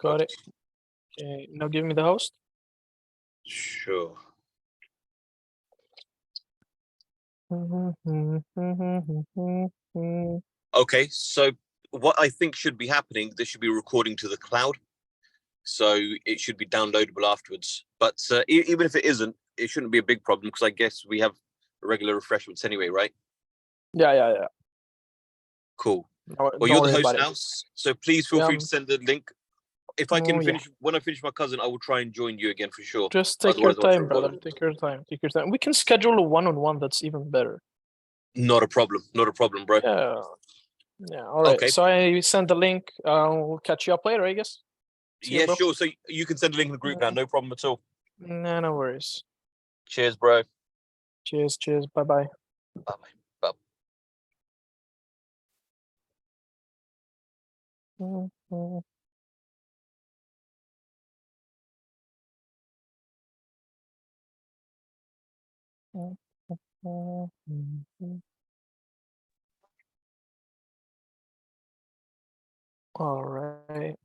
Got it. Okay, now give me the host. Sure. Okay, so what I think should be happening, this should be recording to the cloud. So it should be downloadable afterwards. But even if it isn't, it shouldn't be a big problem because I guess we have regular refreshments anyway, right? Yeah. Cool. Well, Well, you're the host now, so please feel free to send the link. If I can finish, when I finish my cousin, I will try and join you again for sure. Just take your time, brother. Take your time. We can schedule a one-on-one that's even better. Not a problem, bro. Yeah. All right. Okay. So I send the link. We'll catch you up later, I guess. Yeah, sure. So you can send a link in the group now. No problem at all. No worries. Cheers, bro. Cheers. Bye-bye. Bye-bye. All right.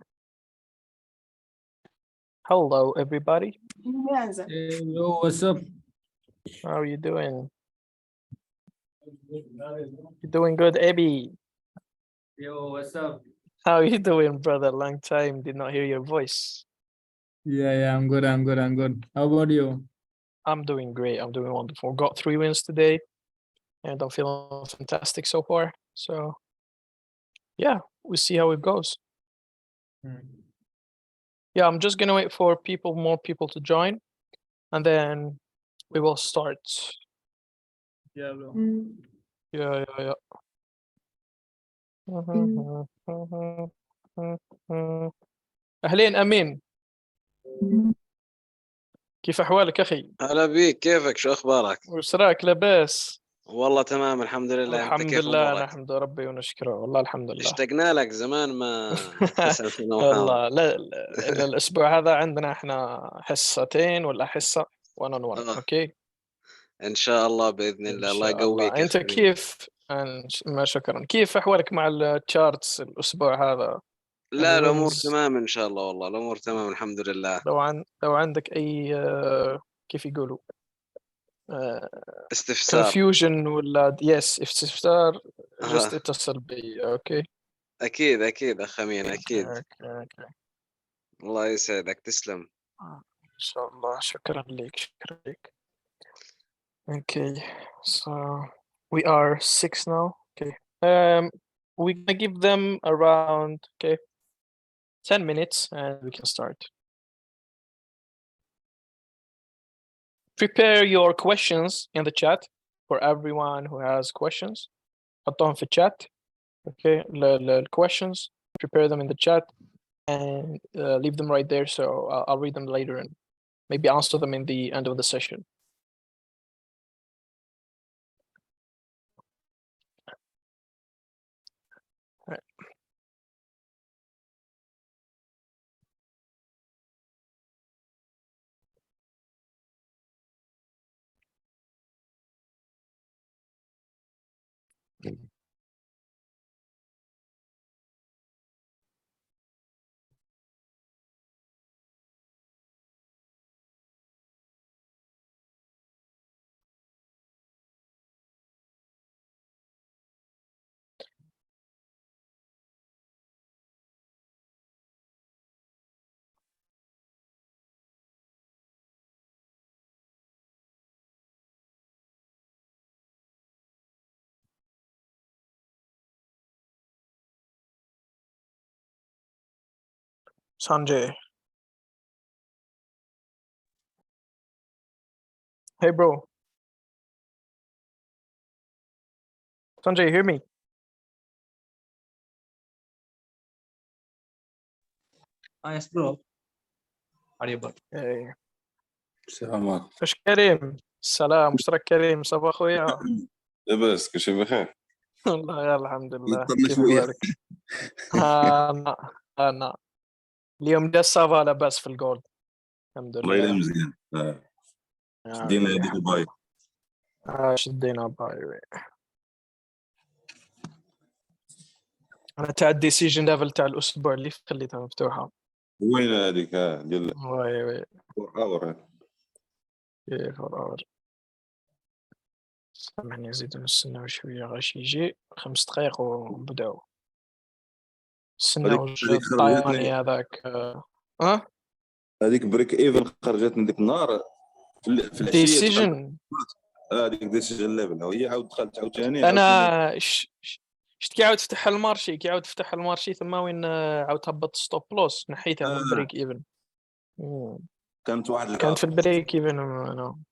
Hello, everybody. Hello, what's up? How are you doing? You doing good, Abby? Yo, what's up? How are you doing, brother? Long time. Did not hear your voice. Yeah, I'm good. How about you? I'm doing great. I'm doing wonderful. Got 3 wins today, and I'm feeling fantastic so far. So, yeah, we'll see how it goes. Yeah, I'm just gonna wait for more people to join, and then we will start. Yeah, bro. Yeah. أهلين أمين. كيف أحوالك أخي؟ هلا بيك، كيفك؟ شو أخبارك؟ وش رايك؟ لاباس؟ والله تمام الحمد لله. الحمد أنت كيف لله أمورك؟ نحمد ربي ونشكره. والله الحمد لله. اشتقنا لك زمان ما تسأل فينا والله لا الأسبوع هذا عندنا إحنا حصتين ولا حصة 1 on 1. أوكي إن شاء الله بإذن الله. الله يقويك. أنت كيف؟ ما شكرا. كيف أحوالك مع التشارتس الأسبوع هذا؟ لا الأمور تمام إن شاء الله. والله الأمور تمام الحمد لله. لو عندك أي كيف يقولوا استفسار confusion ولا استفسار just اتصل بي. أوكي أكيد أخ أمين أكيد. أوكي. الله يسعدك تسلم. إن شاء الله. شكرا لك. Okay, so we are 6 now. Okay, we're gonna give them around 10 minutes and we can start. Prepare your questions in the chat for everyone who has questions. حطهم في chat. Okay, the questions, prepare them in the chat and leave them right there. So I'll read them later and maybe answer them in the end of the session. All right. Sanjay. Hey, bro. Sanjay, hear me? Yes, bro. How are you, bro? Hey. السلام عليكم. ايش كريم؟ السلام، اشترك كريم صباح اخويا. لاباس كل شيء بخير؟ والله يا الحمد لله. طنش كيف وياك. احوالك؟ انا اليوم ده سافا لاباس في الجول. الحمد الله يلا لله. مزيان. شدينا دبي. شدينا باي. انا تاع الديسيجن ليفل تاع الاسبوع اللي خليتها مفتوحه. وين هذيك ديال وي 4 اور كيف الأمر. سامحني نزيدو نستناو شوية غاش يجي 5 دقايق ونبداو. نستناو هذيك الطايواني خرجتني هذاك. هذيك بريك ايفن خرجتني ديك النهار في العشيه دخلت ديسيجن. هذيك ديسيجن ليفل وهي عاود دخلت عاوتاني انا شفت كي عاود فتح المارشي ثم وين عاود هبط ستوب لوس نحيتها من البريك ايفن. كانت واحد كانت في البريك ايفن انا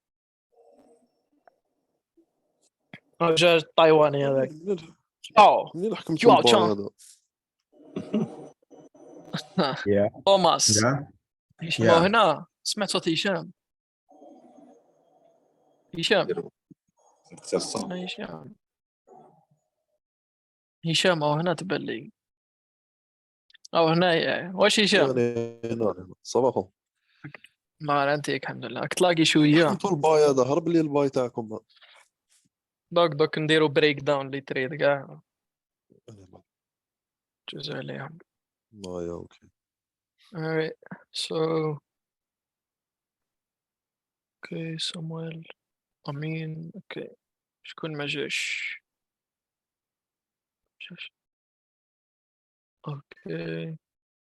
جا الطايواني هذاك. منين حكمت يو الباي تشان. هذا؟ توماس Yeah. هشام هنا. سمعت صوت هشام. هشام او هنا تبان لي او هنا. واش هشام؟ هنا صباحو. ما انت الحمد لله تلاقي شويه. حكمتوا الباي هذا، هرب لي الباي تاعكم. دوك نديرو بريك داون لي تريد كاع جوز عليهم. يا اوكي. Alright, so okay, Samuel, Amin, okay. شكون ما جاش؟ Okay.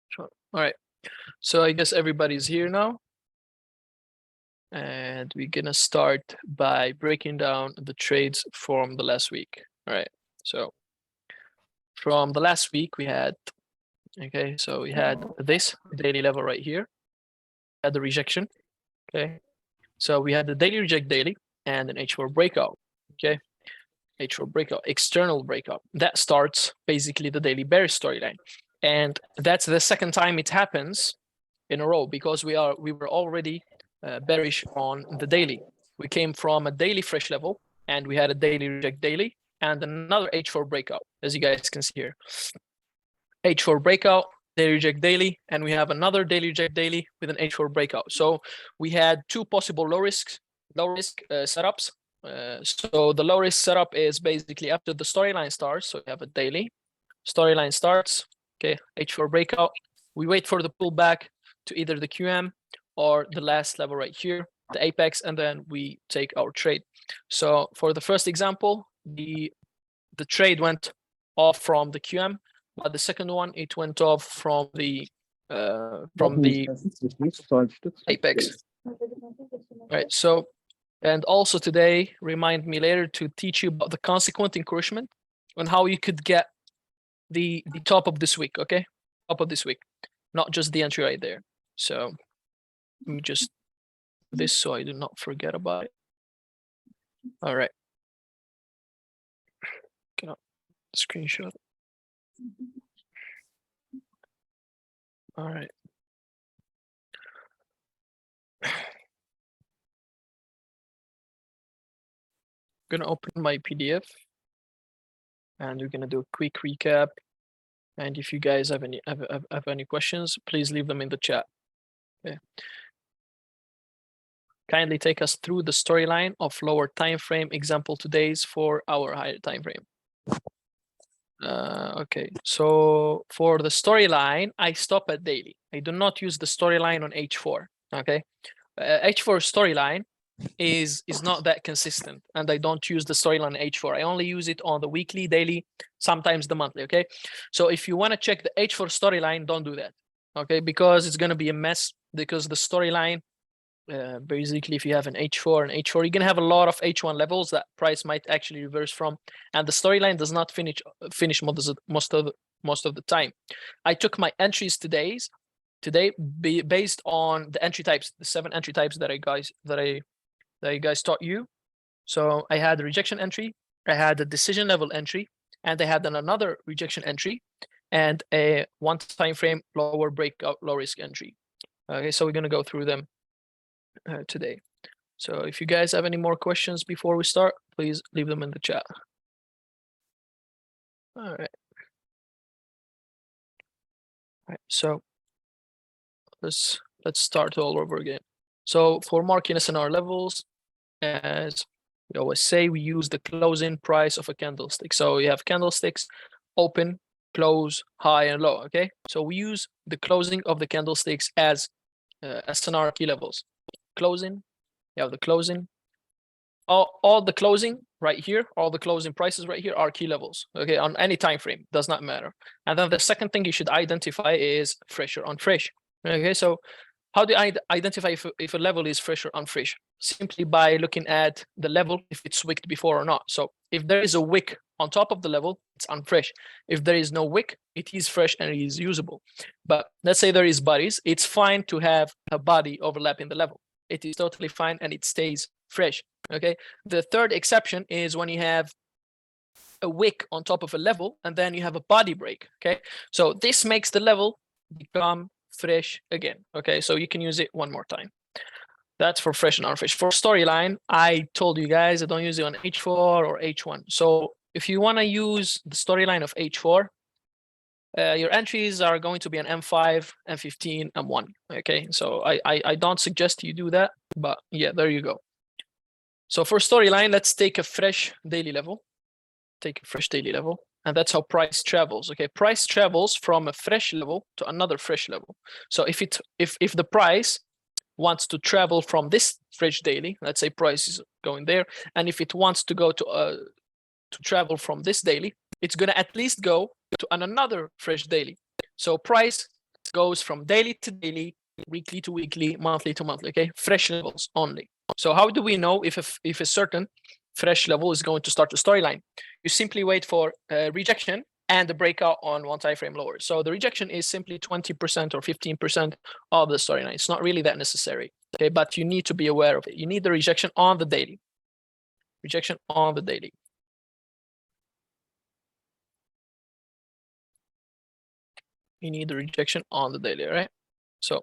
Sure. Alright, so I guess everybody's here now. And we're gonna start by breaking down the trades from the last week. Alright, so from the last week we had, okay, so we had this daily level right here, had the rejection, okay. So we had the daily reject daily and an H4 breakout, okay. H4 breakout, external breakout. That starts basically the daily bearish storyline. And that's the second time it happens in a row because we were already bearish on the daily. We came from a daily fresh level and we had a daily reject daily and another H4 breakout, as you guys can see here. H4 breakout, daily reject daily, and we have another daily reject daily with an H4 breakout. So we had two possible low risk setups. So the low risk setup is basically after the storyline starts. So we have a daily storyline starts, okay, H4 breakout. We wait for the pullback to either the QM or the last level right here, the apex, and then we take our trade. So for the first example, the trade went off from the QM, but the second one it went off from the apex. Right. So, and also today, remind me later to teach you about the consequent encroachment and how you could get the top of this week. Okay, top of this week, not just the entry right there. So let me just do this so I do not forget about it. All right. Get up screenshot. All right. I'm gonna open my PDF and we're gonna do a quick recap. And if you guys have any questions, please leave them in the chat. Okay. Kindly take us through the storyline of lower time frame example today's for our higher time frame. Okay, so for the storyline, I stop at daily. I do not use the storyline on H4. Okay, H4 storyline is not that consistent, and I don't use the storyline H4. I only use it on the weekly, daily, sometimes the monthly. Okay, so if you want to check the H4 storyline, don't do that. Okay, because it's going to be a mess. Because the storyline, basically, if you have an H4 and H4, you're going to have a lot of H1 levels that price might actually reverse from, and the storyline does not finish most of the time. I took my entries today based on the entry types, the 7 entry types that I guys taught you. So I had a rejection entry, I had a decision level entry, and I had another rejection entry and a one time frame lower breakout low risk entry. Okay, so we're going to go through them today. So if you guys have any more questions before we start, please leave them in the chat. All right. All right, so let's start all over again. So for marking SNR levels, as we always say, we use the closing price of a candlestick. So you have candlesticks open close, high, and low. Okay, so we use the closing of the candlesticks as SNR key levels. Closing, you have the closing. All the closing right here, all the closing prices right here are key levels. Okay, on any time frame, does not matter. And then the second thing you should identify is fresh or unfresh. Okay, so how do I identify if a level is fresh or unfresh? Simply by looking at the level, if it's wicked before or not. So if there is a wick on top of the level, it's unfresh. If there is no wick, it is fresh and it is usable. But let's say there is bodies, it's fine to have a body overlapping the level. It is totally fine and it stays fresh. Okay. The third exception is when you have a wick on top of a level and then you have a body break. Okay. So this makes the level become fresh again. Okay, so you can use it one more time. That's for fresh and unfresh. For storyline, I told you guys I don't use it on H4 or H1. So if you want to use the storyline of H4, your entries are going to be an M5, M15, M1. Okay, so I don't suggest you do that, but yeah, there you go. So for storyline, let's take a fresh daily level. Take a fresh daily level. And that's how price travels. Okay, price travels from a fresh level to another fresh level. So if the price wants to travel from this fresh daily, let's say price is going there, and if it wants to go to travel from this daily, it's gonna at least go to another fresh daily. So price goes from daily to daily, weekly to weekly, monthly to monthly. Okay, fresh levels only. So how do we know if a certain fresh level is going to start a storyline? You simply wait for rejection and the breakout on one time frame lower. So the rejection is simply 20% or 15% of the storyline. It's not really that necessary. Okay, but you need to be aware of it. You need the rejection on the daily. Rejection on the daily. You need the rejection on the daily, right? So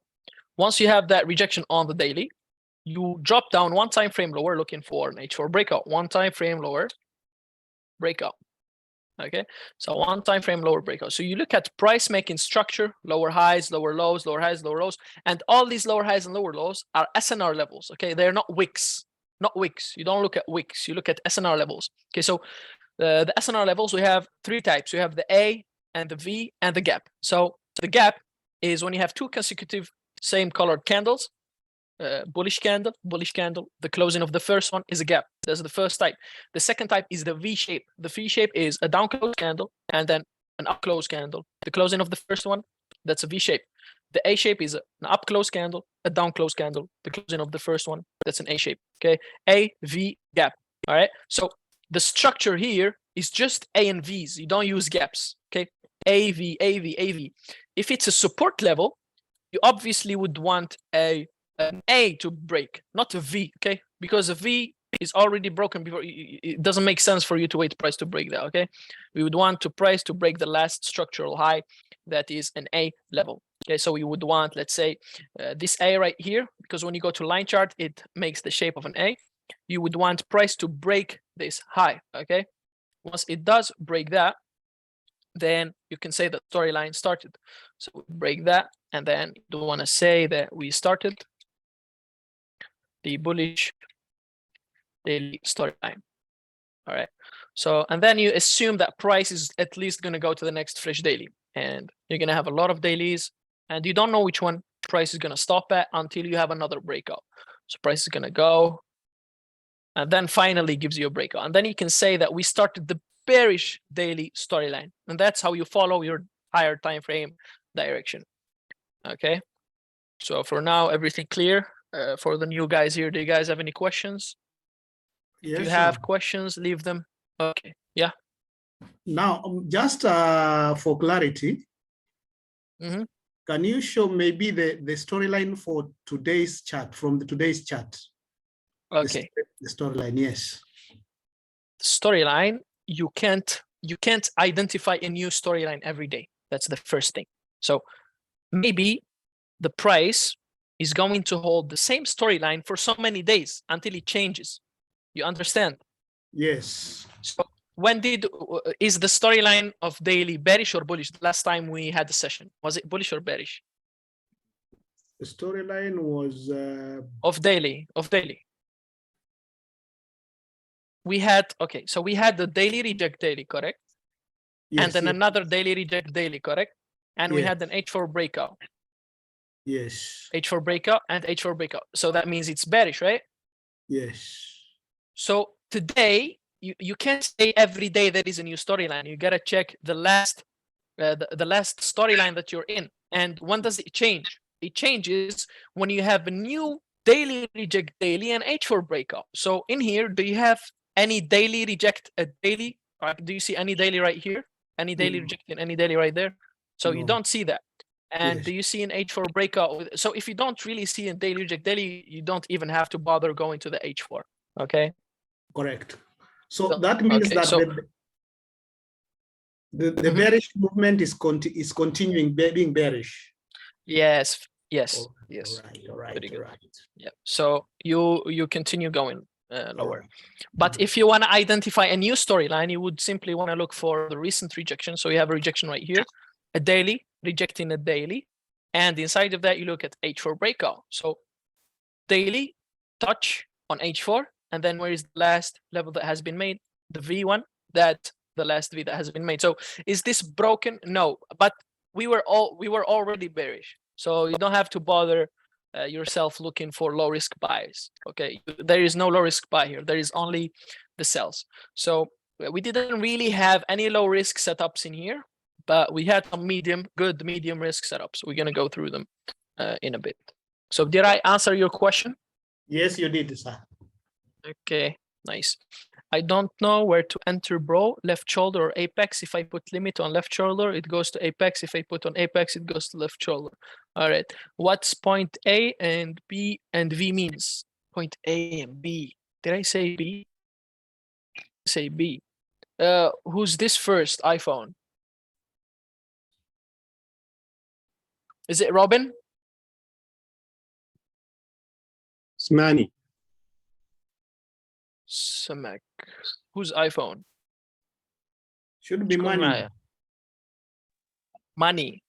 once you have that rejection on the daily, you drop down one time frame lower looking for an H4 breakout. One time frame lower breakout. Okay, so one time frame lower breakout. So you look at price making structure, lower highs, lower lows, lower highs, lower lows, and all these lower highs and lower lows are SNR levels. Okay, they're not wicks, not wicks. You don't look at wicks, you look at SNR levels. Okay, so the SNR levels, we have three types. We have the A and the V and the gap. So the gap is when you have two consecutive same colored candles. Bullish candle. The closing of the first one is a gap. That's the first type. The second type is the V shape. The V shape is a down close candle and then an up close candle. The closing of the first one, that's a V shape. The A shape is an up close candle, a down close candle. The closing of the first one, that's an A shape. Okay, A, V, gap. All right. So the structure here is just A and V's. You don't use gaps. Okay, A, V, A, V, A, V. If it's a support level, you obviously would want an A to break, not a V, okay? Because a V is already broken before. It doesn't make sense for you to wait price to break that, okay? We would want to price to break the last structural high, that is an A level. Okay, so we would want, let's say, this A right here, because when you go to line chart, it makes the shape of an A. You would want price to break this high, okay? Once it does break that, then you can say that storyline started. So we break that, and then you don't want to say that we started the bullish daily storyline. All right. So, and then you assume that price is at least going to go to the next fresh daily, and you're going to have a lot of dailies, and you don't know which one price is going to stop at until you have another breakout. So price is going to go, and then finally gives you a breakout, and then you can say that we started the bearish daily storyline, and that's how you follow your higher time frame direction. Okay. So for now, everything clear. For the new guys here, do you guys have any questions? Yes, If you sir. have questions, leave them. Okay. Yeah. Now, just for clarity, Mhm. can you show maybe the storyline for today's chart, from today's chart? Okay. The storyline, yes. Storyline, you can't identify a new storyline every day. That's the first thing. So maybe the price is going to hold the same storyline for so many days until it changes. You understand? Yes. So when is the storyline of daily bearish or bullish? The last time we had the session, was it bullish or bearish? The storyline was Of daily. We had, okay, so we had the daily reject daily, correct? Yes, then yes, another daily reject daily, correct? And we Yes. had an H4 breakout, yes, H4 breakout and H4 breakout. So that means it's bearish, right? yes, So today, you can't say every day there is a new storyline. You gotta check the last storyline that you're in. And when does it change? It changes when you have a new daily reject daily and H4 breakout. So in here, do you have any daily reject a daily? Do you see any daily right here? Any daily No. reject and any daily right there? So you No. don't see that. And Yes. do you see an H4 breakout? So if you don't really see a daily reject daily, you don't even have to bother going to the H4. Okay. Correct. So So- that means okay, that so- the Mhm. bearish movement is continuing being bearish. Yes. Yes. Oh, Yes. All right. All right. Very good. All right. Yeah. So you continue going lower. Oh, But mhm. if you want to identify a new storyline, you would simply want to look for the recent rejection. So you have a rejection right here, a daily, rejecting a daily. And inside of that, you look at H4 breakout. So daily, touch on H4. And then where is the last level that has been made? The V1, that the last V that has been made. So is this broken? No, but we were already bearish. So you don't have to bother yourself looking for low risk buys. Okay, there is no low risk buy here. There is only the sells. So we didn't really have any low risk setups in here, but we had some good medium risk setups. We're gonna go through them in a bit. So did I answer your question? Yes, you did, sir. Okay, nice. I don't know where to enter, bro. Left shoulder or apex. If I put limit on left shoulder, it goes to apex. If I put on apex, it goes to left shoulder. All right. What's point A and B and V means? Point A and B. Did I say B? Say B. Who's this first? iPhone. Is it Robin? Smani. Samek. Who's iPhone? Should be money. Maya. Money.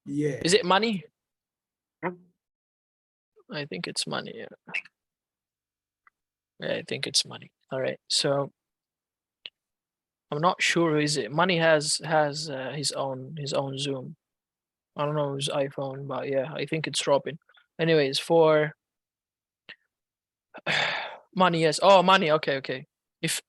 Yeah. Is it money? I think it's money. Yeah. Yeah, I think it's money. All right. So I'm not sure who is it. Money has his own Zoom. I don't know whose iPhone, but yeah, I think it's Robin. Anyways, for money, yes. Oh, money. Okay, okay. If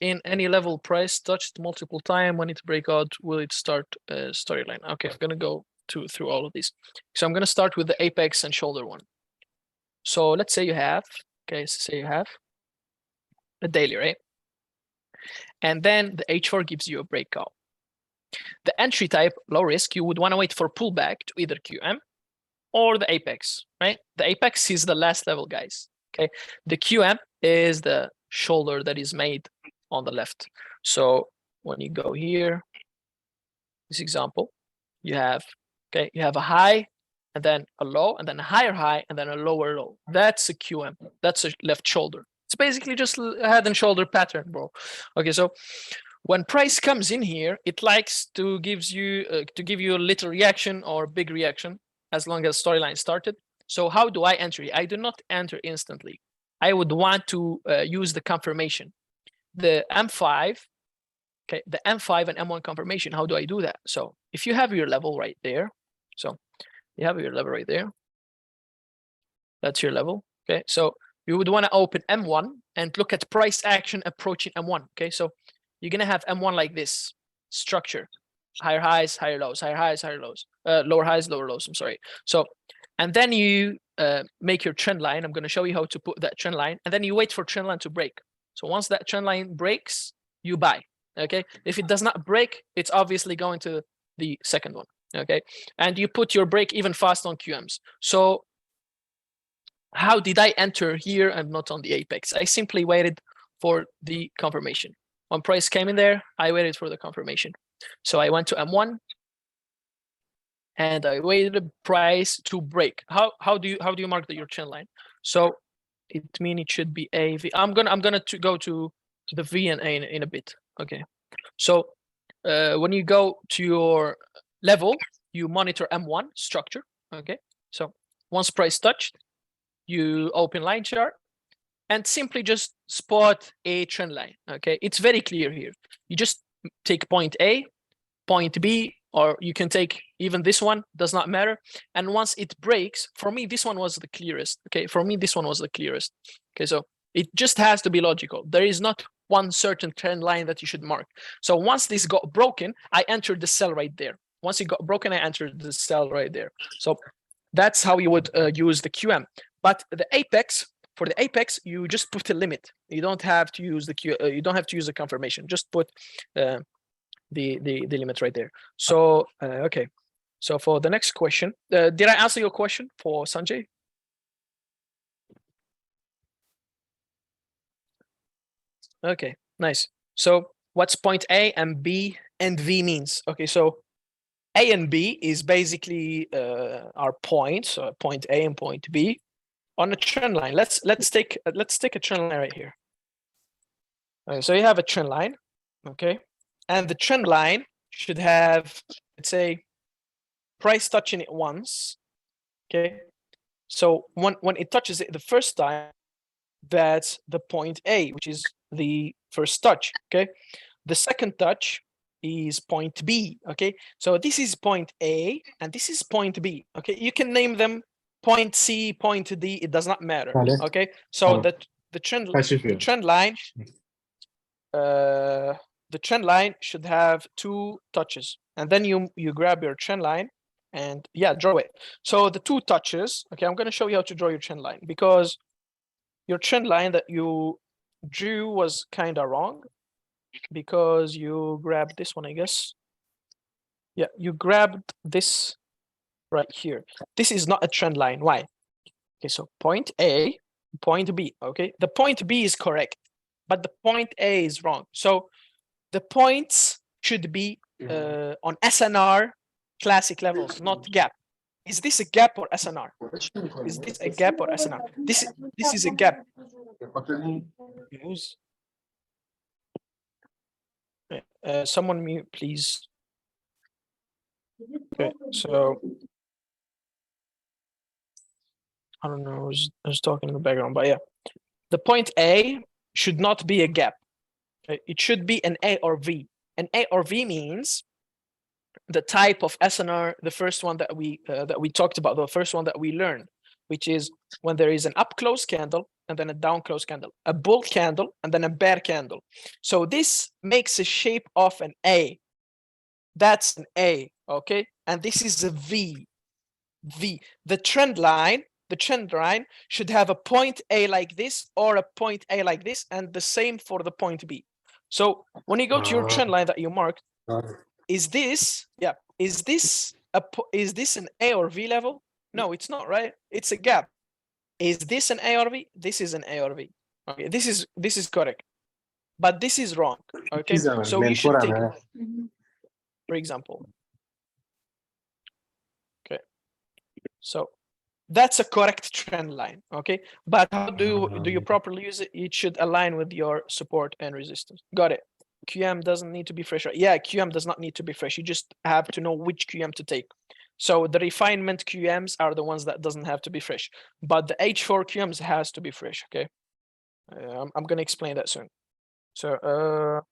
in any level price touched multiple time, when it break out, will it start storyline? Okay, I'm gonna go through all of these. So I'm gonna start with the apex and shoulder one. So let's say you have, okay, so say you have a daily, right? And then the H4 gives you a breakout. The entry type, low risk, you would want to wait for pullback to either QM or the apex, right? The apex is the last level, guys. Okay, the QM is the shoulder that is made on the left. So when you go here, this example, you have, okay, you have a high and then a low and then a higher high and then a lower low. That's a QM. That's a left shoulder. It's basically just a head and shoulder pattern, bro. Okay, so when price comes in here, it likes to give you a little reaction or big reaction as long as storyline started. So how do I enter? I do not enter instantly. I would want to use the confirmation, the M5. Okay, the M5 and M1 confirmation. How do I do that? So if you have your level right there, so you have your level right there. That's your level. Okay, so you would want to open M1 and look at price action approaching M1. Okay, so you're gonna have M1 like this structure: higher highs, higher lows, higher highs, higher lows, lower highs, lower lows. I'm sorry. So, and then you make your trend line. I'm gonna show you how to put that trend line, and then you wait for trend line to break. So once that trend line breaks, you buy. Okay, if it does not break, it's obviously going to the second one. Okay, and you put your break even fast on QMs. So how did I enter here and not on the apex? I simply waited for the confirmation. When price came in there, I waited for the confirmation. So I went to M1 and I waited the price to break. How do you mark your trend line? So it means it should be a V. I'm gonna go to the V and A in a bit. Okay. So when you go to your level, you monitor M1 structure. Okay. So once price touched, you open line chart and simply just spot a trend line. Okay, it's very clear here. You just take point A, point B, or you can take even this one, does not matter. And once it breaks, for me, this one was the clearest. Okay, for me, this one was the clearest. Okay, so it just has to be logical. There is not one certain trend line that you should mark. So once this got broken, I entered the cell right there. Once it got broken, I entered the cell right there. So that's how you would use the QM. But the apex, for the apex, you just put a limit. You don't have to use the you don't have to use the confirmation. Just put the limit right there. So okay. So for the next question, did I answer your question for Sanjay? Okay, nice. So what's point A and B and V means? Okay, so A and B is basically our points, so point A and point B on a trend line. Let's take a trend line right here. Okay, so you have a trend line, okay, and the trend line should have, let's say, price touching it once, okay. So when it touches it the first time, that's the point A, which is the first touch, okay. The second touch is point B, okay. So this is point A and this is point B, okay. You can name them point C, point D, it does not matter, okay. So the trend line should have 2 touches, and then you grab your trend line and yeah, draw it. So the 2 touches, okay, I'm going to show you how to draw your trend line, because your trend line that you drew was kind of wrong, because you grabbed this one, I guess. Yeah, you grabbed this right here. This is not a trend line. Why? Okay, so point A, point B, okay? The point B is correct, but the point A is wrong. So the points should be on SNR classic levels, not gap. Is this a gap or SNR? Is this a gap or SNR? This is a gap. Someone mute, please. Okay, so I don't know who's talking in the background, but yeah, the point A should not be a gap. Okay? It should be an A or V. An A or V means the type of SNR, the first one that we talked about, the first one that we learned, which is when there is an up close candle and then a down close candle, a bull candle and then a bear candle. So this makes a shape of an A. That's an A, okay? And this is a V. V. The trend line should have a point A like this or a point A like this, and the same for the point B. So when you go to your trend line that you marked, is this an A or V level? No, it's not, right? It's a gap. Is this an A or V? This is an A or V. Okay, this is correct, but this is wrong. Okay, so you should take it, for example. Okay, so that's a correct trend line. Okay, but how do you properly use it? It should align with your support and resistance. Got it. QM doesn't need to be fresh. Yeah, QM does not need to be fresh. You just have to know which QM to take. So the refinement QMs are the ones that doesn't have to be fresh, but the H4 QMs has to be fresh. Okay, I'm gonna explain that soon. So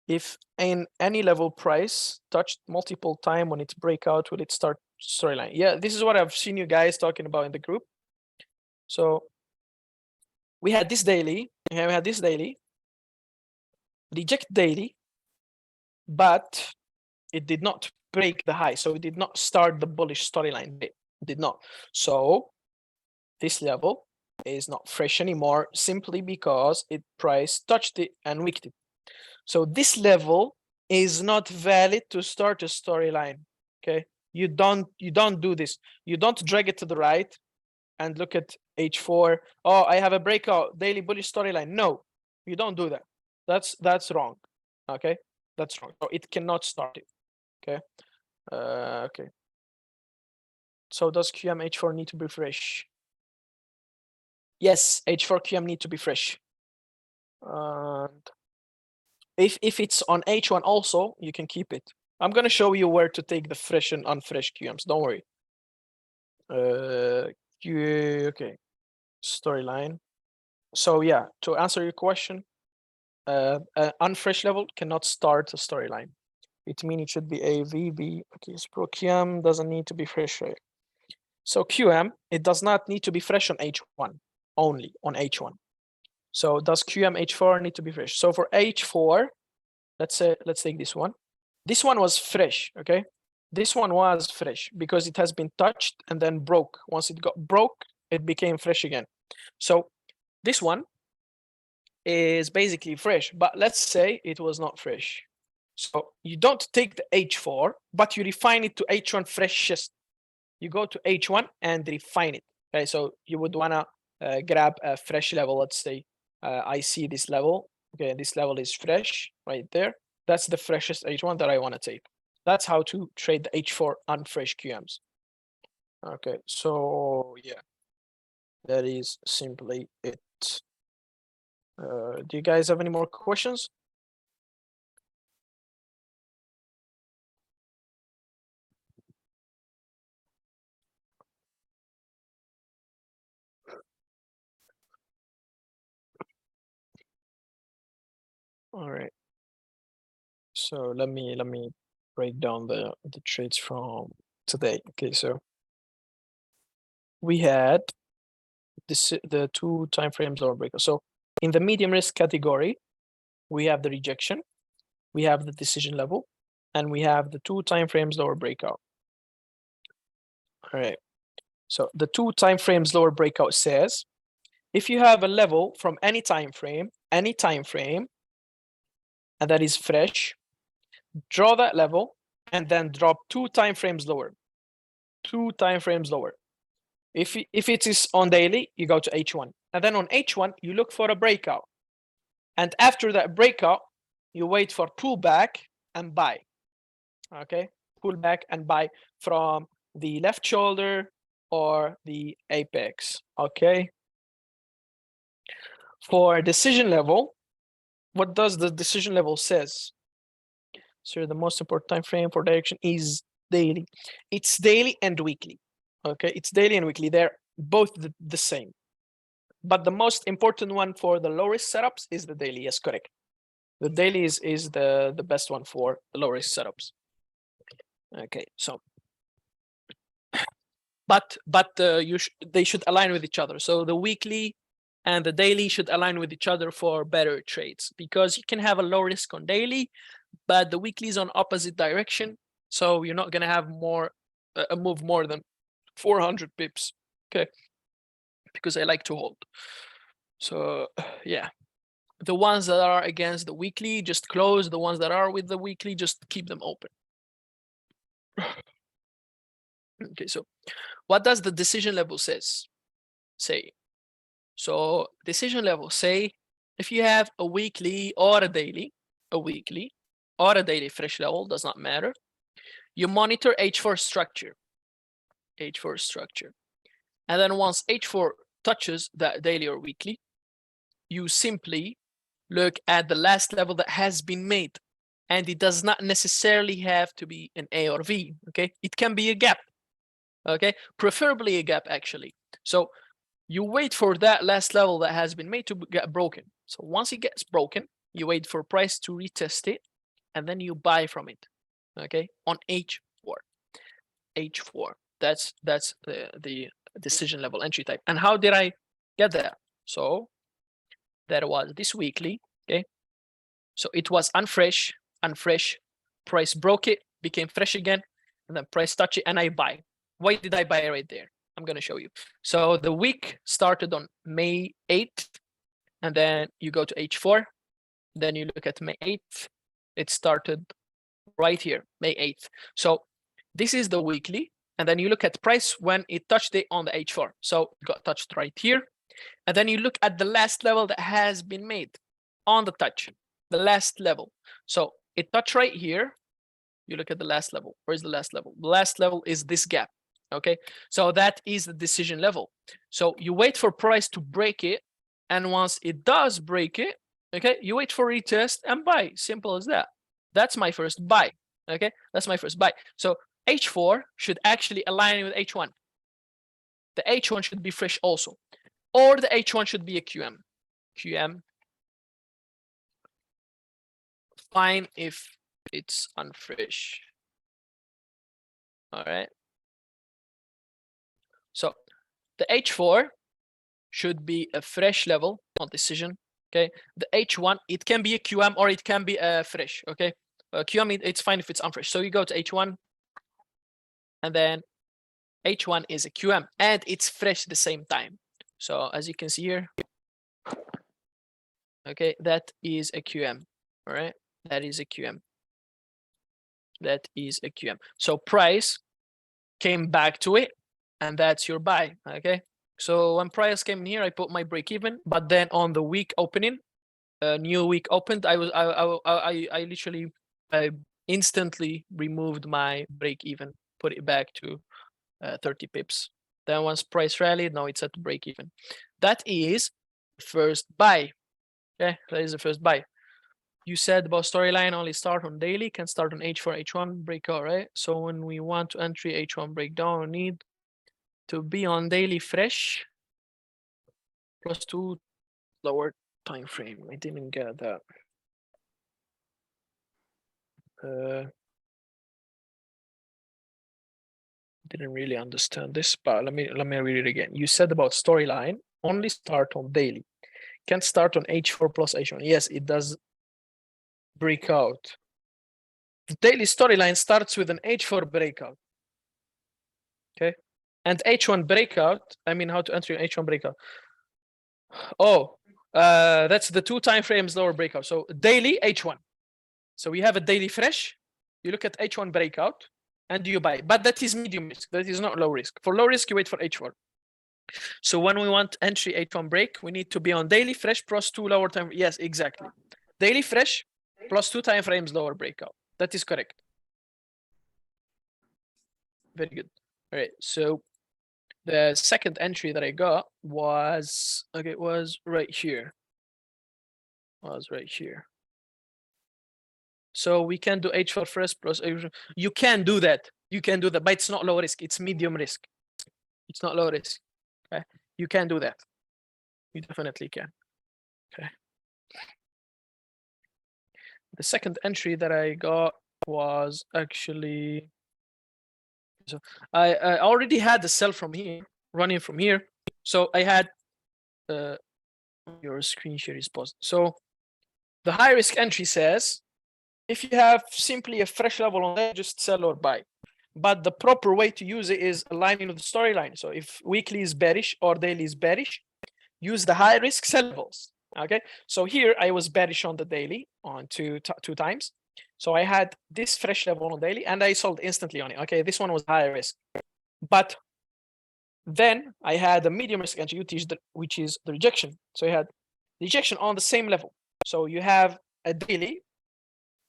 if in any level price touched multiple time, when it's breakout, will it start storyline? Yeah, this is what I've seen you guys talking about in the group. So we had this daily, reject daily, but it did not break the high, so it did not start the bullish storyline. It did not. So this level is not fresh anymore, simply because it price touched it and wicked it. So this level is not valid to start a storyline. Okay, you don't do this. You don't drag it to the right and look at H4. Oh, I have a breakout daily bullish storyline. No, you don't do that. That's wrong. Okay, that's wrong. So it cannot start it. Okay. Okay. So does QM H4 need to be fresh? Yes, H4 QM need to be fresh. And if it's on H1 also, you can keep it. I'm gonna show you where to take the fresh and unfresh QMs. Don't worry. Okay. Storyline. So yeah, to answer your question, unfresh level cannot start a storyline. It means it should be a VB. Okay, so pro QM doesn't need to be fresh, right? So QM, it does not need to be fresh on H1, only on H1. So does QM H4 need to be fresh? So for H4, let's take this one. This one was fresh, okay? This one was fresh because it has been touched and then broke. Once it got broke, it became fresh again. So this one is basically fresh, but let's say it was not fresh. So you don't take the H4, but you refine it to H1 freshest. You go to H1 and refine it. Okay, so you would wanna grab a fresh level. Let's say I see this level. Okay, this level is fresh right there. That's the freshest H1 that I want to take. That's how to trade the H4 unfresh QMs. Okay, so yeah, that is simply it. Do you guys have any more questions? All right. So let me break down the trades from today. Okay, so we had the 2 time frames lower breakout. So in the medium risk category, we have the rejection, we have the decision level, and we have the 2 time frames lower breakout. All right. So the 2 time frames lower breakout says if you have a level from any time frame, and that is fresh, draw that level and then drop 2 time frames lower. 2 time frames lower. If it is on daily, you go to H1. And then on H1, you look for a breakout. And after that breakout, you wait for pullback and buy. Okay, pullback and buy from the left shoulder or the apex. Okay. For decision level, what does the decision level says? So the most important time frame for direction is daily. It's daily and weekly. Okay, it's daily and weekly. They're both the same. But the most important one for the low risk setups is the daily. Yes, correct. The daily is the best one for the low risk setups. Okay, so but they should align with each other. So the weekly and the daily should align with each other for better trades, because you can have a low risk on daily, but the weekly is on opposite direction, so you're not gonna have a move more than 400 pips. Okay, because I like to hold. So yeah, the ones that are against the weekly, just close. The ones that are with the weekly, just keep them open. Okay, so what does the decision level say? So decision level say if you have a weekly or a daily, fresh level, does not matter. You monitor H4 structure. And then once H4 touches that daily or weekly, you simply look at the last level that has been made. And it does not necessarily have to be an A or V, okay? It can be a gap, okay? Preferably a gap, actually. So you wait for that last level that has been made to get broken. So once it gets broken, you wait for price to retest it, and then you buy from it, okay? On H4. That's the decision level entry type. And how did I get there? So that was this weekly, okay? So it was unfresh, price broke it, became fresh again, and then price touch it, and I buy. Why did I buy right there? I'm gonna show you. So the week started on May 8th, and then you go to H4, then you look at May 8th, it started right here, May 8th. So this is the weekly, and then you look at price when it touched it on the H4. So it got touched right here, and then you look at the last level that has been made on the touch, the last level. So it touched right here. You look at the last level. Where's the last level? The last level is this gap. Okay, so that is the decision level. So you wait for price to break it, and once it does break it, okay, you wait for retest and buy. Simple as that. That's my first buy. Okay, that's my first buy. So H4 should actually align with H1. The H1 should be fresh also, or the H1 should be a QM. fine if it's unfresh. All right. So the H4 should be a fresh level on decision. Okay. The H1, it can be a QM or it can be a fresh. Okay. QM, it's fine if it's unfresh. So you go to H1, and then H1 is a QM and it's fresh at the same time. So as you can see here, okay, that is a QM. All right. That is a QM. That is a QM. So price came back to it, and that's your buy. Okay. So when price came in here, I put my break even, but then on the week opening, new week opened, I literally instantly removed my break even, put it back to 30 pips. Then once price rallied, now it's at break even. That is first buy. Okay, that is the first buy. You said about storyline only start on daily, can start on H4, H1 breakout, right? So when we want to entry H1 breakdown, we need to be on daily fresh +2 lower time frame. I didn't get that. Didn't really understand this, but let me read it again. You said about storyline only start on daily, can start on H4 plus H1. Yes, it does breakout. The daily storyline starts with an H4 breakout. Okay, and H1 breakout. I mean, how to enter an H1 breakout? Oh, that's the 2 time frames lower breakout. So daily H1. So we have a daily fresh. You look at H1 breakout and you buy, but that is medium risk. That is not low risk. For low risk, you wait for H4. So when we want entry H1 break, we need to be on daily fresh plus 2 lower time. Yes, exactly. Daily fresh plus 2 time frames lower breakout. That is correct. Very good. All right. So the second entry that I got was, okay, it was right here. So we can do H4 first plus H1. You can do that. You can do that, but it's not low risk. It's medium risk. It's not low risk. Okay. You can do that. You definitely can. Okay. The second entry that I got was actually, so I already had the sell from here, running from here. So I had your screen share is paused. So the high risk entry says, if you have simply a fresh level on there, just sell or buy. But the proper way to use it is aligning with the storyline. So if weekly is bearish or daily is bearish, use the high risk sell levels. Okay. So here I was bearish on the daily on two times. So I had this fresh level on daily and I sold instantly on it. Okay. This one was high risk. But then I had a medium risk entry, which is the rejection. So I had rejection on the same level. So you have a daily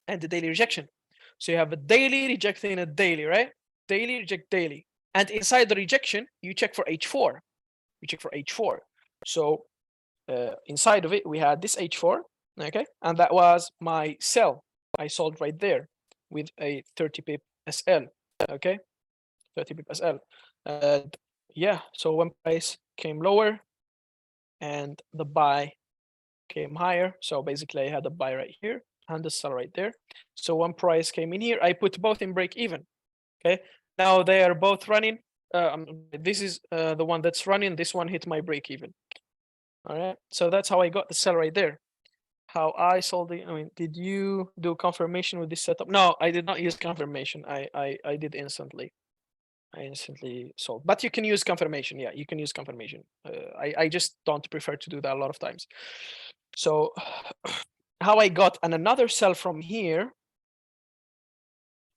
and the daily rejection. So you have a daily rejecting a daily, right? Daily reject daily. And inside the rejection, you check for H4. You check for H4. So inside of it, we had this H4, okay? And that was my sell. I sold right there with a 30 pip SL, okay? 30 pip SL. Yeah, so when price came lower and the buy came higher. So basically I had a buy right here and the sell right there. So when price came in here, I put both in break even. Okay. Now they are both running. This is the one that's running. This one hit my break even. All right. So that's how I got the sell right there. How I sold it. I mean, did you do confirmation with this setup? No, I did not use confirmation. I did instantly. I instantly sold, but you can use confirmation. Yeah, you can use confirmation. I just don't prefer to do that a lot of times. So how I got another sell from here,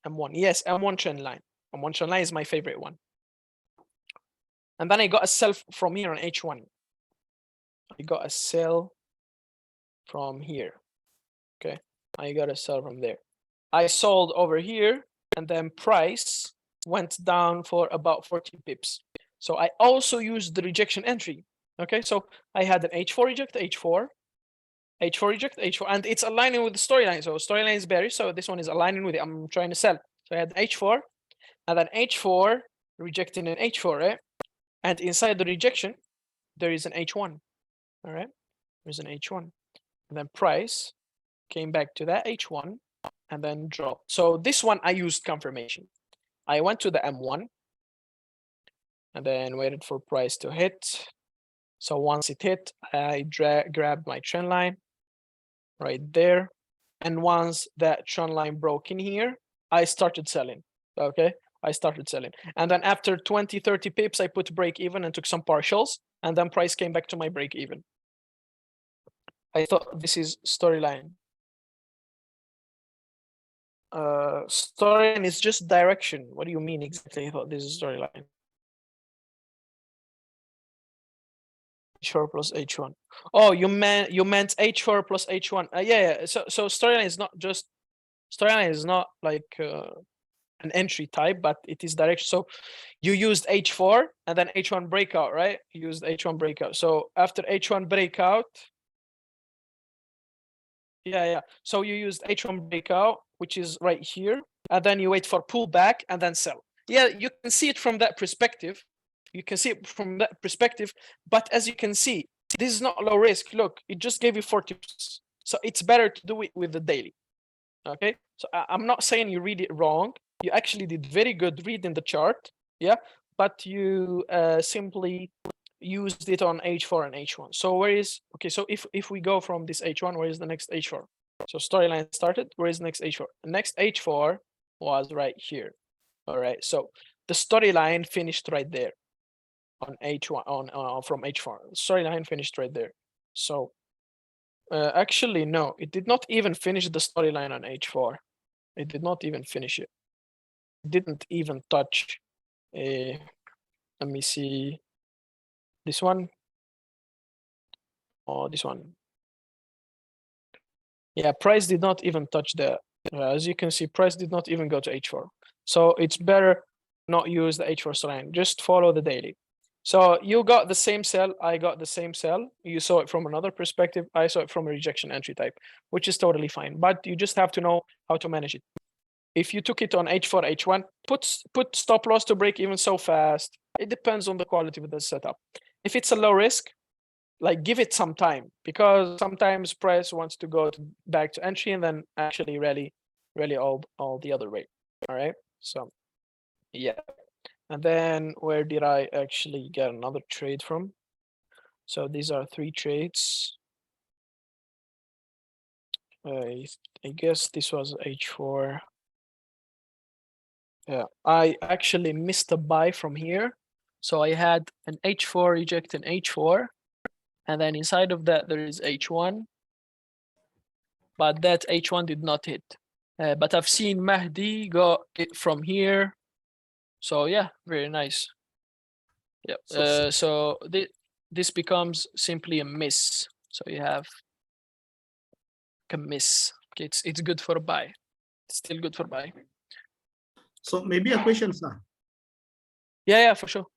M1. Yes, M1 trend line. M1 trend line is my favorite one. And then I got a sell from here on H1. I got a sell from here. Okay, I got a sell from there. I sold over here and then price went down for about 14 pips. So I also used the rejection entry. Okay, so I had an H4 reject, H4 reject, H4, and it's aligning with the storyline. So storyline is bearish, so this one is aligning with it. I'm trying to sell. So I had H4 and then H4 rejecting an H4, right? And inside the rejection, there is an H1. All right, there's an H1. And then price came back to that H1 and then dropped. So this one I used confirmation. I went to the M1 and then waited for price to hit. So once it hit, I grabbed my trend line right there. And once that trend line broke in here, I started selling. Okay, I started selling. And then after 20, 30 pips, I put break even and took some partials. And then price came back to my break even. I thought this is storyline. Storyline is just direction. What do you mean exactly? I thought this is storyline. H4 plus H1. Oh, you meant H4 plus H1. Yeah. So storyline is not just storyline is not like an entry type, but it is direction. So you used H4 and then H1 breakout, right? You used H1 breakout. So after H1 breakout, yeah. So you used H1 breakout, which is right here, and then you wait for pullback and then sell. Yeah, you can see it from that perspective. You can see it from that perspective, but as you can see, this is not low risk. Look, it just gave you 40. So it's better to do it with the daily. Okay, so I'm not saying you read it wrong. You actually did very good reading the chart, yeah, but you simply used it on H4 and H1. So where is, okay, so if we go from this H1, where is the next H4? So storyline started, where is next H4? The next H4 was right here. All right, so the storyline finished right there on H1, on from H4. Storyline finished right there. So actually, no, it did not even finish the storyline on H4. It did not even finish it. It didn't even touch. Let me see. This one. Oh, this one. Yeah, price did not even touch the. As you can see, price did not even go to H4. So it's better not use the H4 storyline. Just follow the daily. So you got the same sell, I got the same sell. You saw it from another perspective. I saw it from a rejection entry type, which is totally fine. But you just have to know how to manage it. If you took it on H4, H1, put stop loss to break even so fast. It depends on the quality of the setup. If it's a low risk, like give it some time, because sometimes price wants to go back to entry and then actually rally all the other way. All right. So yeah. And then where did I actually get another trade from? So these are 3 trades. I guess this was H4. Yeah, I actually missed a buy from here. So I had an H4 reject an H4. And then inside of that, there is H1. But that H1 did not hit. But I've seen Mahdi go it from here. So yeah, very nice. Yep. So this becomes simply a miss. So you have a miss. Okay, it's good for a buy. It's still good for buy. So maybe a question, sir. Yeah, for sure.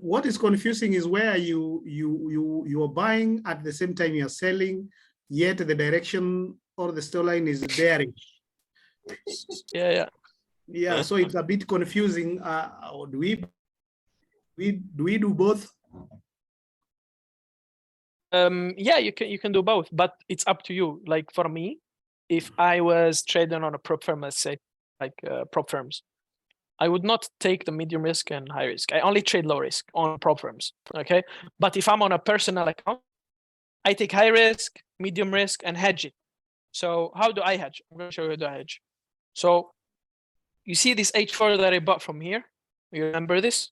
What is confusing is where you are buying at the same time you are selling, yet the direction or the storyline is bearish. Yeah. So it's a bit confusing. Do we do both? Yeah, you can do both, but it's up to you. Like for me, if I was trading on a prop firm, let's say, like prop firms, I would not take the medium risk and high risk. I only trade low risk on prop firms. Okay, but if I'm on a personal account, I take high risk, medium risk, and hedge it. So how do I hedge? I'm going to show you how to hedge. So you see this H4 that I bought from here? You remember this?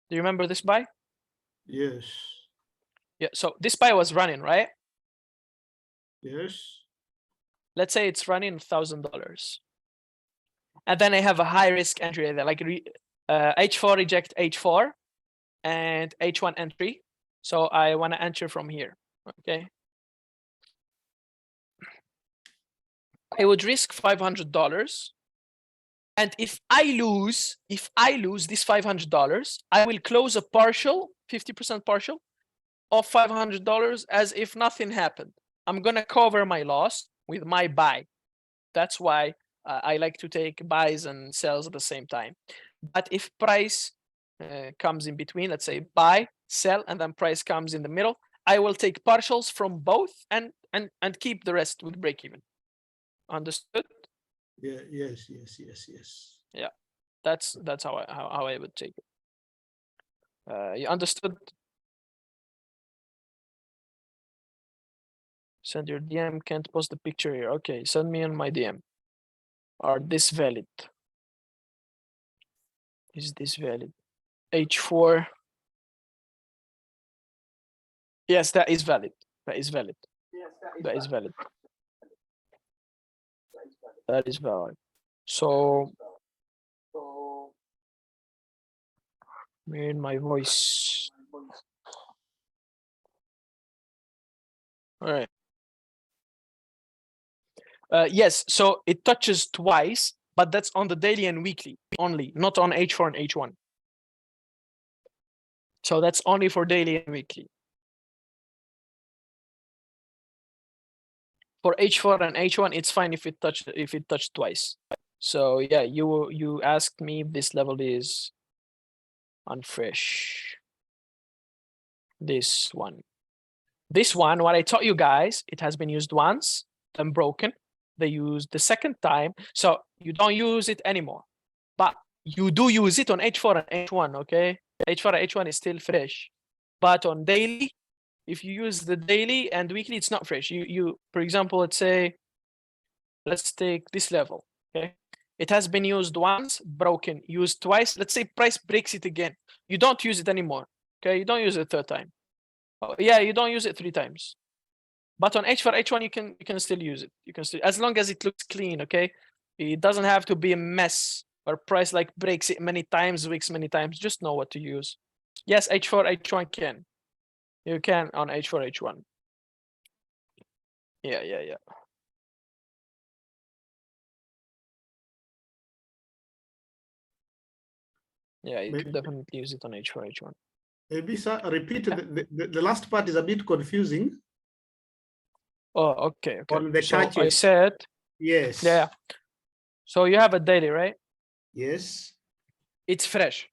Do you remember this buy? Yes. Yeah, so this buy was running, right? Yes. Let's say it's running $1,000. And then I have a high risk entry there, like H4 reject H4 and H1 entry. So I want to enter from here, okay? I would risk $500. And if I lose this $500, I will close a partial, 50% partial of $500 as if nothing happened. I'm going to cover my loss with my buy. That's why I like to take buys and sells at the same time. But if price comes in between, let's say buy, sell, and then price comes in the middle, I will take partials from both and and keep the rest with break even. Understood? Yeah, yes. That's how I would take it. You understood? Send your DM, can't post the picture here. Okay, send me on my DM. Are this valid? Is this valid? H4. Yes, that is valid. That is valid. That is valid. That is valid. So, in my voice. All right. Yes, so it touches twice, but that's on the daily and weekly only, not on H4 and H1. So that's only for daily and weekly. For H4 and H1, it's fine if it touched twice. So yeah, you asked me if this level is unfresh. This one, what I taught you guys, it has been used once, then broken. They used the second time, so you don't use it anymore. But you do use it on H4 and H1, okay? H4 and H1 is still fresh. But on daily, if you use the daily and weekly, it's not fresh. You for example, let's take this level, okay? It has been used once, broken, used twice. Let's say price breaks it again. You don't use it anymore, okay? You don't use it a third time. Oh, yeah, you don't use it 3 times. But on H4, H1, you can still use it. You can still, as long as it looks clean, okay? It doesn't have to be a mess or price like breaks it many times, weeks many times. Just know what to use. Yes, H4, H1 can. You can on H4, H1. Yeah. Yeah, you can definitely use it on H4, H1. Maybe, sir, repeat the last part is a bit confusing. Oh, okay. On the So I touches. said, Yes. yeah. So you have a daily, right? Yes. It's fresh.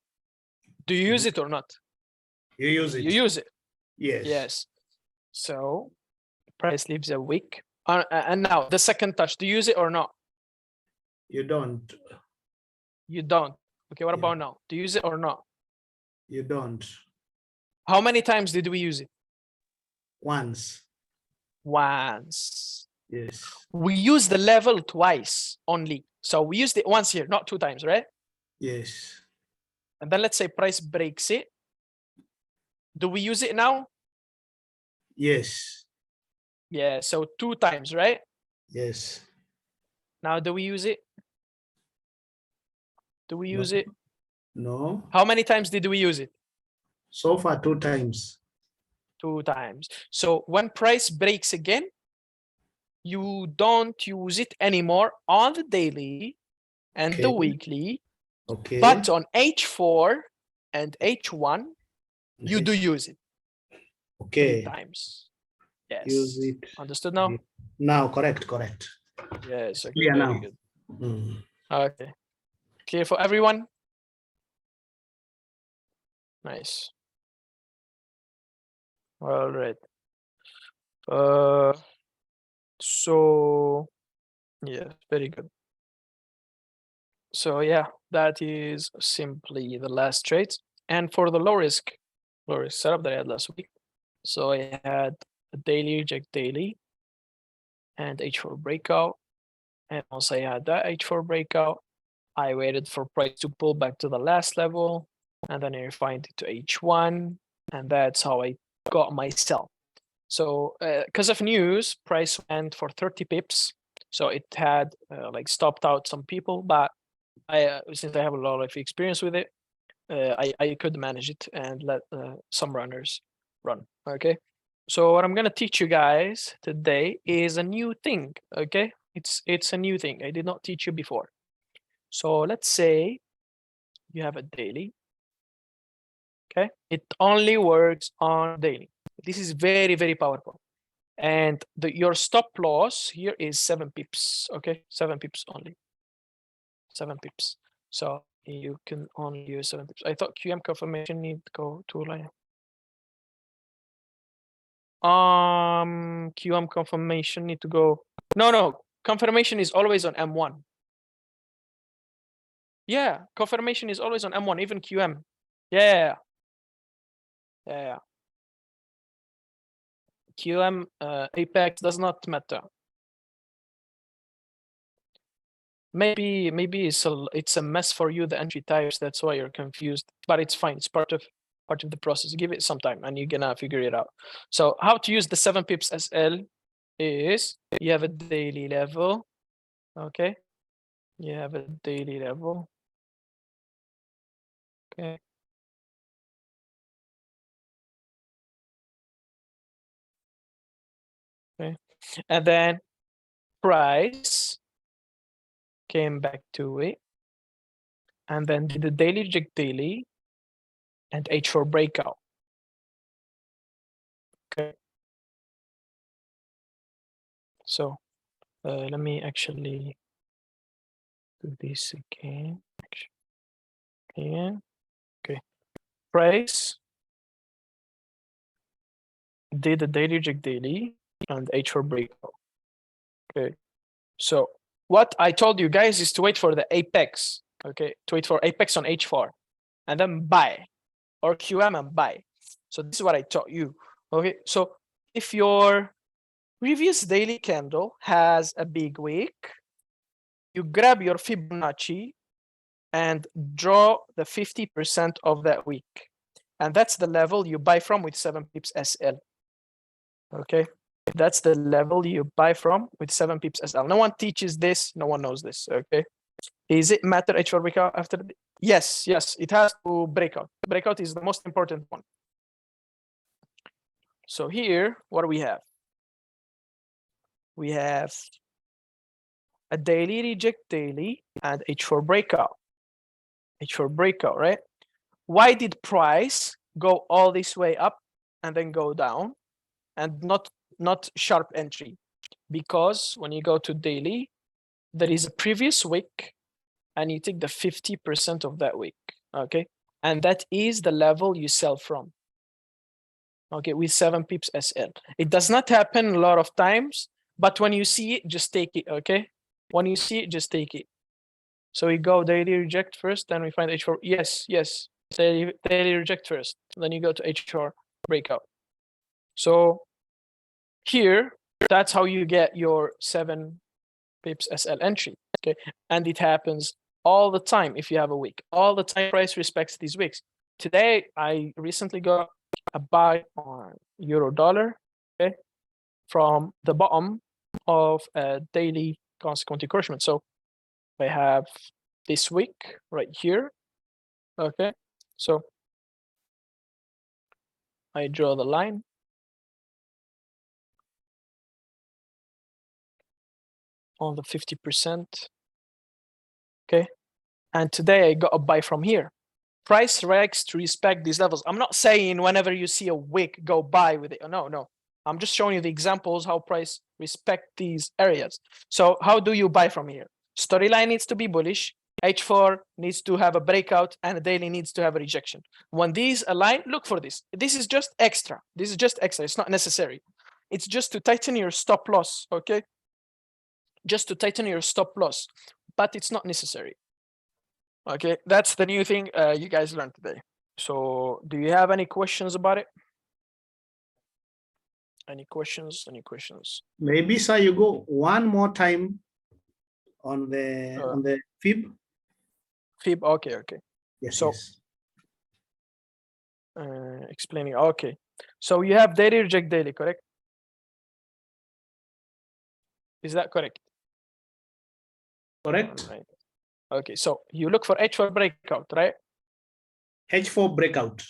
Do you use it or not? You use it. You use it. Yes. Yes. So price leaves a week. And now the second touch, do you use it or not? You don't. You don't. Okay, what Yeah. about now? Do you use it or not? You don't. How many times did we use it? Once. Once. Yes. We used the level twice only. So we used it once here, not 2 times, right? Yes. And then let's say price breaks it. Do we use it now? Yes. Yeah, so 2 times, right? Yes. Now do we use it? Do we use it? No. How many times did we use it? So far, 2 times. 2 times. So when price breaks again, you don't use it anymore on the daily and the Okay. weekly, Okay. but on H4 and H1, you do use it 3 Okay. times. Yes. Use it. Understood now? Now, correct. Yes. Okay. Clear Very now. good. Mm. Okay. Clear for everyone? Nice. All right. So yeah, very good. So yeah, that is simply the last trade. And for the low risk setup that I had last week. So I had a daily reject daily and H4 breakout. And once I had that H4 breakout, I waited for price to pull back to the last level, and then I refined it to H1, and that's how I got my sell. So because of news, price went for 30 pips. So it had like stopped out some people, but I since I have a lot of experience with it, I could manage it and let some runners run. Okay. So what I'm gonna teach you guys today is a new thing. Okay, it's a new thing I did not teach you before. So let's say you have a daily. Okay, it only works on daily. This is very, very powerful. And your stop loss here is 7 pips. Okay, 7 pips only. 7 pips. So you can only use 7 pips. I thought QM confirmation need to go to line. QM confirmation need to go. No, confirmation is always on M1. Yeah, confirmation is always on M1, even QM. Yeah. QM apex does not matter. Maybe it's a mess for you, the entry types, that's why you're confused, but it's fine. It's part of the process. Give it some time and you're gonna figure it out. So how to use the 7 pips SL is you have a daily level. Okay. You have a daily level. Okay. Okay. And then price came back to it. And then did the daily reject daily and H4 breakout. Okay. So let me actually do this again. Okay. Price did the daily reject daily and H4 breakout. Okay. So what I told you guys is to wait for the apex. Okay. To wait for apex on H4 and then buy, or QM and buy. So this is what I taught you. Okay. So if your previous daily candle has a big wick, you grab your Fibonacci and draw the 50% of that wick. And that's the level you buy from with 7 pips SL. Okay. That's the level you buy from with 7 pips SL. No one teaches this. No one knows this. Okay. Is it matter H4 breakout after? Yes, it has to breakout. Breakout is the most important one. So here, what do we have? We have a daily reject daily and H4 breakout. H4 breakout, right? Why did price go all this way up and then go down and not sharp entry? Because when you go to daily, there is a previous wick and you take the 50% of that wick, okay? And that is the level you sell from, okay, with 7 pips SL. It does not happen a lot of times, but when you see it, just take it, okay? When you see it, just take it. So we go daily reject first, then we find H4. Yes, daily reject first. Then you go to H4 breakout. So here, that's how you get your 7 pips SL entry, okay? And it happens all the time if you have a wick. All the time price respects these wicks. Today, I recently got a buy on euro dollar, okay, from the bottom of a daily consequent encroachment. So I have this wick right here, okay? So I draw the line. On the 50%, okay? And today I got a buy from here. Price likes to respect these levels. I'm not saying whenever you see a wick, go buy with it. No. I'm just showing you the examples how price respect these areas. So how do you buy from here? Storyline needs to be bullish. H4 needs to have a breakout and a daily needs to have a rejection. When these align, look for this. This is just extra. This is just extra. It's not necessary. It's just to tighten your stop loss, okay? Just to tighten your stop loss, but it's not necessary. Okay, that's the new thing you guys learned today. So do you have any questions about it? Any questions? Maybe, sir, you go one more time on the fib. Fib, okay. Yes, So, yes. explaining, okay. So you have daily reject daily, correct? Is that correct? Correct. Right. Okay, so you look for H4 breakout, right? H4 breakout.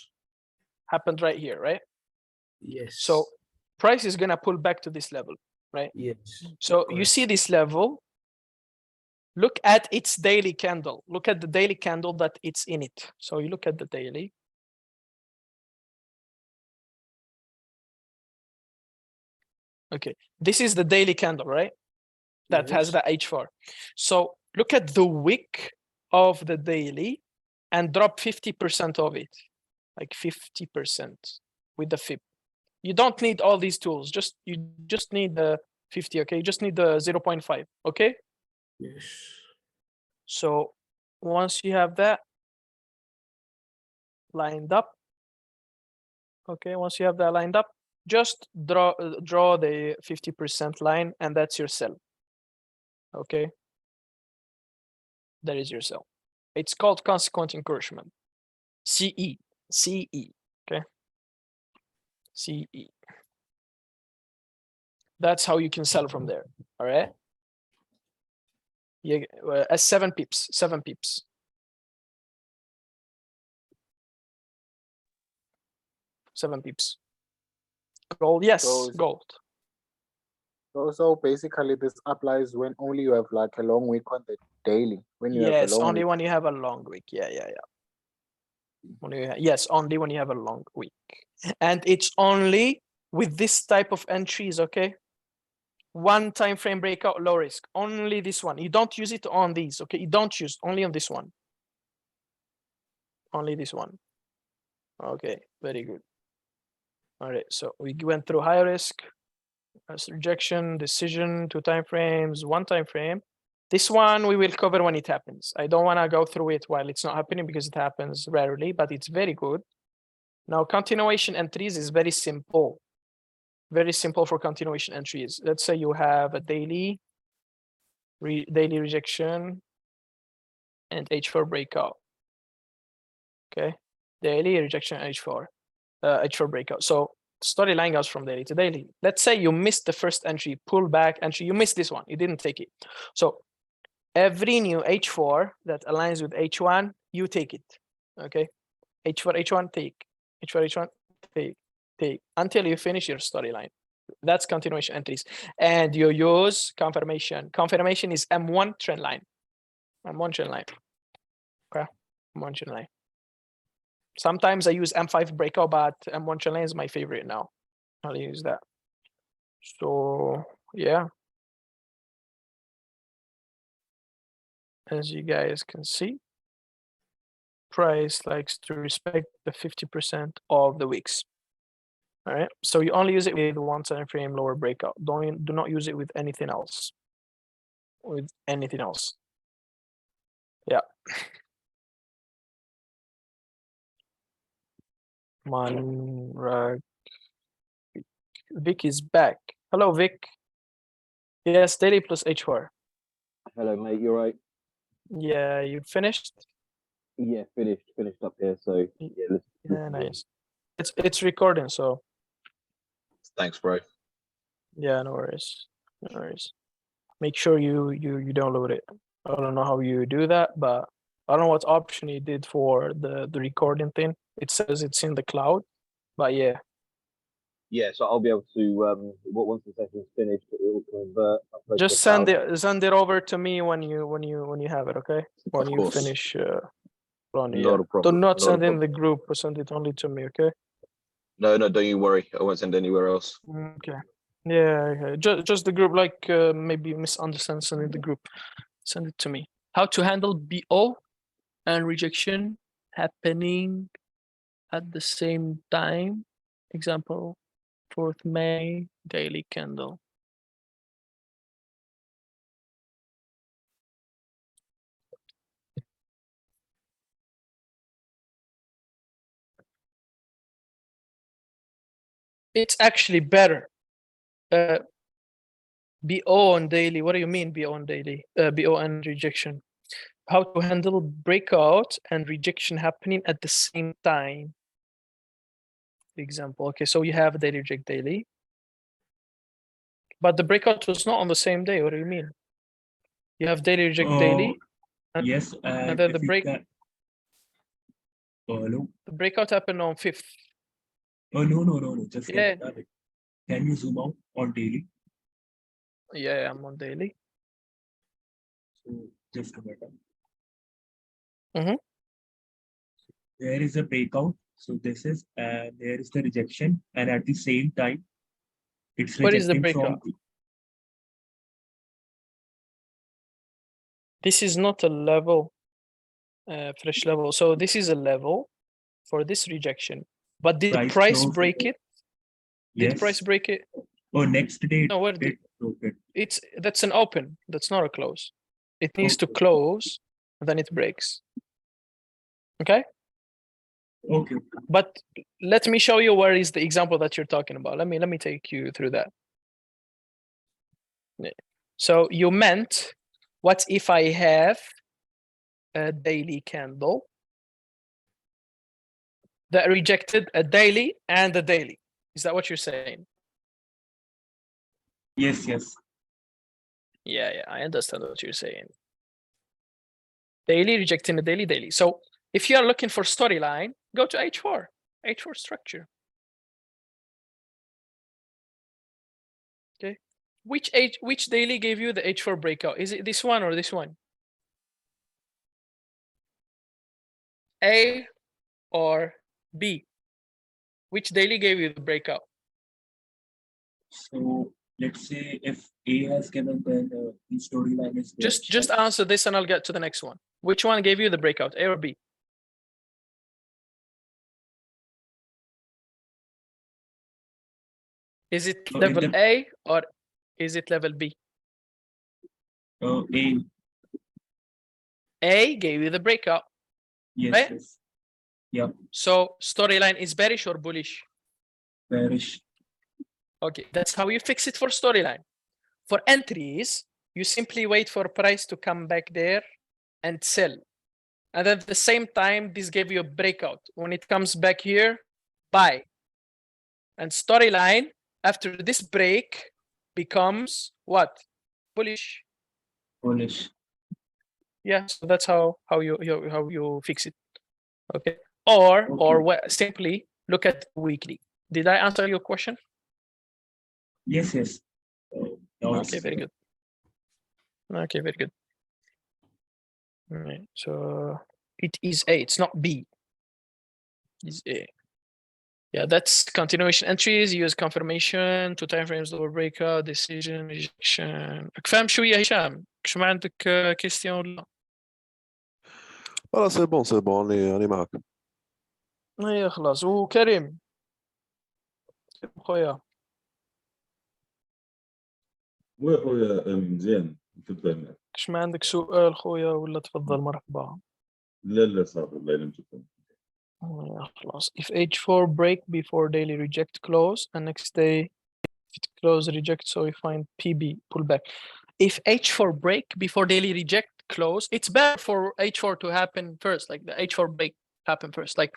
Happened right here, right? Yes. So price is gonna pull back to this level, right? Yes. So you see this level, look at its daily candle. Look at the daily candle that it's in it. So you look at the daily. Okay, this is the daily candle, right? That has the H4. So look at the wick of the daily and drop 50% of it, like 50% with the fib. You don't need all these tools. You just need the 50. Okay, you just need the 0.5. Okay. Yes. So once you have that lined up, okay, once you have that lined up, just draw the 50% line, and that's your cell. Okay, that is your cell. It's called consequent encroachment. CE. Okay, CE. That's how you can sell from there. All right. Yeah, as 7 pips. 7 pips. Gold, yes, gold. So basically, this applies when only you have like a long week on the daily. When you have a Yes, long only week. when you have a long week. Yeah. Yes, only when you have a long week. And it's only with this type of entries, okay? One time frame breakout, low risk. Only this one. You don't use it on these, okay? You don't use only on this one. Only this one. Okay, very good. All right, so we went through high risk, rejection, decision, 2 time frames, 1 time frame. This one we will cover when it happens. I don't want to go through it while it's not happening because it happens rarely, but it's very good. Now, continuation entries is very simple. Very simple for continuation entries. Let's say you have a daily rejection and H4 breakout. Okay, daily rejection H4 breakout. So storyline goes from daily to daily. Let's say you missed the first entry, pull back entry. You missed this one. You didn't take it. So every new H4 that aligns with H1, you take it. Okay, H4 H1 take, H4 H1 take until you finish your storyline. That's continuation entries, and you use confirmation. Confirmation is M1 trend line. M1 trend line. Okay, M1 trend line. Sometimes I use M5 breakout, but M1 trend line is my favorite now. I'll use that. So yeah, as you guys can see, price likes to respect the 50% of the weeks. All right, so you only use it with 1 time frame lower breakout. Do not use it with anything else. With anything else. Yeah. Rag. Vic is back. Hello, Vic. Yes, daily plus H4. Hello, mate. You're right. Yeah, you finished? Yeah, finished up here. So yeah, Yeah, nice. It's recording, so Thanks, bro. yeah, no worries. No worries. Make sure you download it. I don't know how you do that, but I don't know what option you did for the recording thing. It says it's in the cloud, but yeah. Yeah, so I'll be able to once the session's finished, it will convert. Just send it over to me when you have it, okay? When you finish Not a problem. Do not send in the group, or send it only to me, okay? No, don't you worry. I won't send anywhere else. Okay. Yeah, okay. Just the group, like maybe misunderstand sending the group. Send it to me. How to handle BO and rejection happening at the same time. Example, 4th May, daily candle. It's actually better. BO on daily. What do you mean BO on daily? BO and rejection. How to handle breakout and rejection happening at the same time. Example. Okay, so you have daily reject daily. But the breakout was not on the same day. What do you mean? You have daily reject daily. And, Yes, and then the hello. The breakout happened on 5th. Oh no. Just Yeah. Can you zoom out on daily? Yeah, I'm on daily. So just a minute. Mm-hmm. There is a breakout. So this is there is the rejection, and at the same time, it's What is the rejecting breakout? from. This is not a level, fresh level. So this is a level for this rejection. But did price break it? Did Yes. price break it? Oh, next day No, where did it that's an open. That's not a close. It needs to Okay. close, and then it breaks. Okay. Okay. But let me show you where is the example that you're talking about. Let me take you through that. So you meant, what if I have a daily candle that rejected a daily and a daily? Is that what you're saying? Yes, yes. Yeah, I understand what you're saying. Daily rejecting a daily, daily. So if you are looking for storyline, go to H4 structure. Okay. Which daily gave you the H4 breakout? Is it this one or this one? A or B? Which daily gave you the breakout? So let's say if A has given, then the storyline is Just answer this and I'll get to the next one. Which one gave you the breakout, A or B? Is it So level A or is it level B? A. A gave you the breakout. Yes, right? yes. Yeah. So storyline is bearish or bullish? Bearish. Okay, that's how you fix it for storyline. For entries, you simply wait for price to come back there and sell. And then at the same time, this gave you a breakout. When it comes back here, buy. And storyline, after this break, becomes what? Bullish. Bullish. Yeah, so that's how you fix it. Okay. Or simply look at weekly. Did I answer your question? Yes, yes. Okay, very good. Okay, very good. All right, so it is A, it's not B. It's A. Yeah, that's continuation entries, use confirmation, 2 time frames, lower breakout, decision, rejection. فاهم شوية هشام؟ شو ما عندك كيستيون ولا؟ لا سي بون أنا معك. ايه خلاص. وكريم خويا وي خويا مزيان تبدا. كش ما عندك سؤال خويا ولا تفضل مرحبا. لا صافي الله يلمك. خلاص. If H4 break before daily reject close and next day it close reject, so we find PB pullback. If H4 break before daily reject close, it's better for H4 to happen first, like the H4 break happen first. Like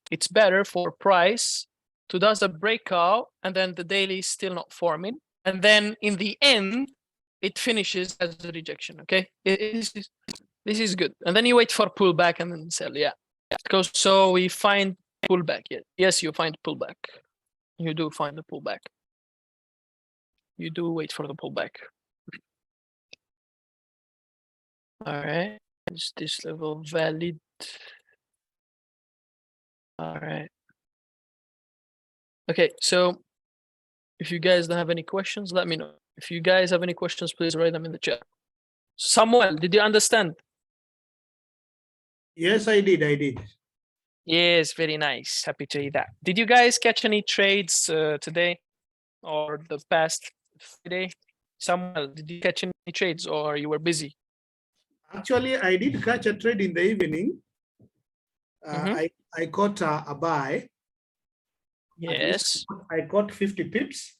it's better for price to does a breakout and then the daily is still not forming, and then in the end it finishes as a rejection. Okay, this is good, and then you wait for pullback and then sell. Yeah, because so we find pullback. Yes, you find pullback. You do find the pullback. You do wait for the pullback. All right, is this level valid? All right. Okay, so if you guys don't have any questions, let me know. If you guys have any questions, please write them in the chat. Samuel, did you understand? Yes, I did. Yes, very nice. Happy to hear that. Did you guys catch any trades today or the past Friday? Samuel, did you catch any trades or you were busy? Actually, I did catch a trade in the evening. I caught a buy. Yes. I caught 50 pips.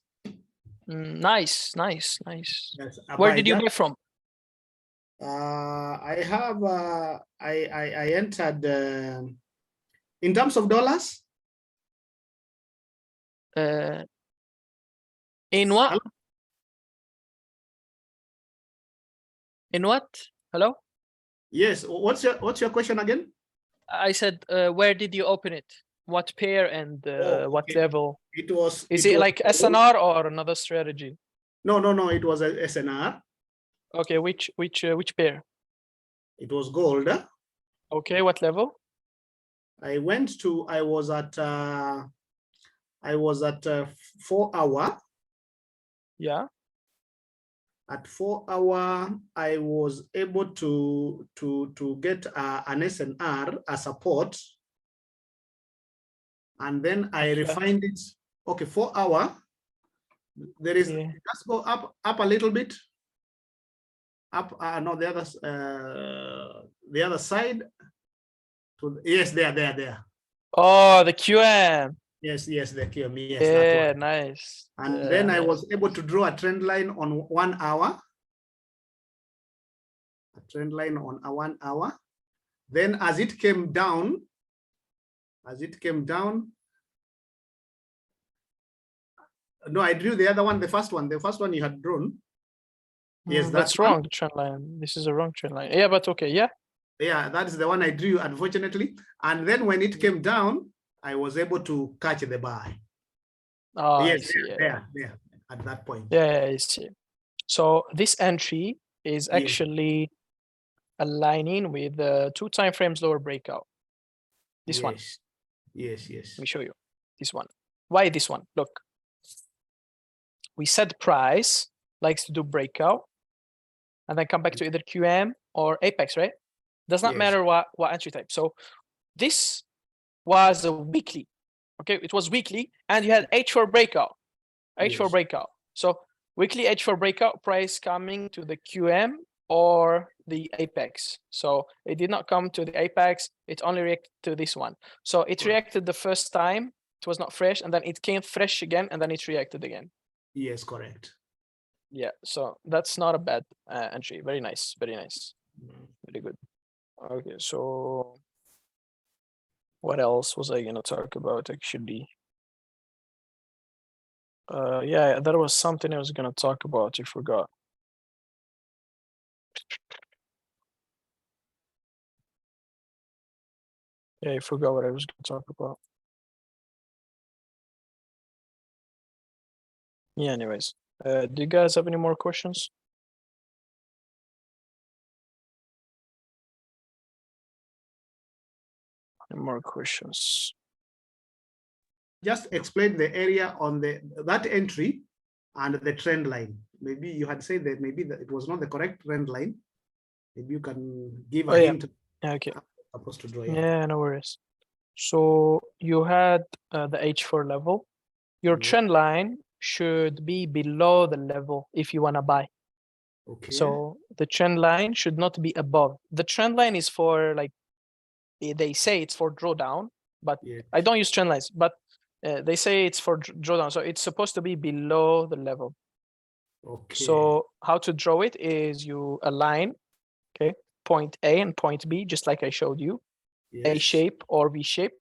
Nice. Yes, Where did you buy from? I have I entered in terms of dollars. In what? Hello? In what? Hello? Yes. What's your question again? I said, where did you open it? What pair and what level? It was. Is it like SNR or another strategy? No. It was a SNR. Okay, which pair? It was gold. Okay, what level? I was at 4 hour. Yeah. At 4 hour, I was able to get an SNR, a support, and then I refined it okay, 4 hour. There is Yeah. just go up a little bit. Up, no, the other side. Yes, there. Oh, the QM. Yes, the QM. Yes, that Yeah, one. nice. And Yeah, then I nice. was able to draw a trend line on 1 hour. A trend line on a 1 hour. Then as it came down, no, I drew the other one, the first one you had drawn. Yes, That's one. wrong trend line. This is a wrong trend line. Yeah, but okay, yeah. Yeah, that is the one I drew, unfortunately. And then when it came down, I was able to catch the buy. Oh, I Yes, see. there, at that point. Yeah, I see. So this entry is Yes. actually aligning with the 2 time frames lower breakout. This one. Yes. Let me show you. This one. Why this one? Look. We said price likes to do breakout and then come back to either QM or Apex, right? Does not Yes. matter what entry type. So this was a weekly. Okay, it was weekly, and you had H4 breakout. H4 Yes. breakout. So weekly H4 breakout price coming to the QM or the Apex. So it did not come to the Apex, it only reacted to this one. So it reacted the first time, it was not fresh, and then it came fresh again, and then it reacted again. Yes, correct. Yeah, so that's not a bad entry. Very nice, very nice. Very good. Okay, so what else was I gonna talk about actually? Yeah, there was something I was gonna talk about, I forgot. Yeah, I forgot what I was gonna talk about. Yeah, anyways. Do you guys have any more questions? Any more questions? Just explain the area on that entry and the trend line. Maybe you had said that maybe it was not the correct trend line. Maybe you can give a hint. Yeah, okay. Supposed to draw. Yeah, no worries. So you had the H4 level. Your trend line should be below the level if you want to buy. Okay. So the trend line should not be above. The trend line is for, like, they say it's for drawdown, but I don't use trend lines, but they say it's for drawdown. So it's supposed to be below the level. Okay. So how to draw it is you align, okay, point A and point B, just like I showed you, A shape or V shape.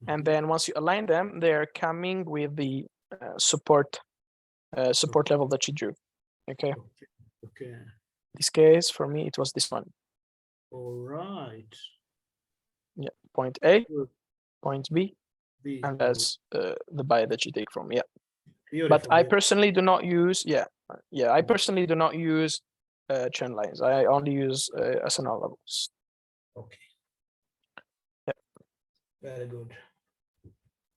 And then once you align them, they're coming with the support level that you drew. Okay. Okay. This case for me, it was this one. All right. Yeah, point A, point B, and that's the buy that you take from. Yeah. But I personally do not use. I personally do not use trend lines. I only use SNL levels. Okay. Yeah. Very good.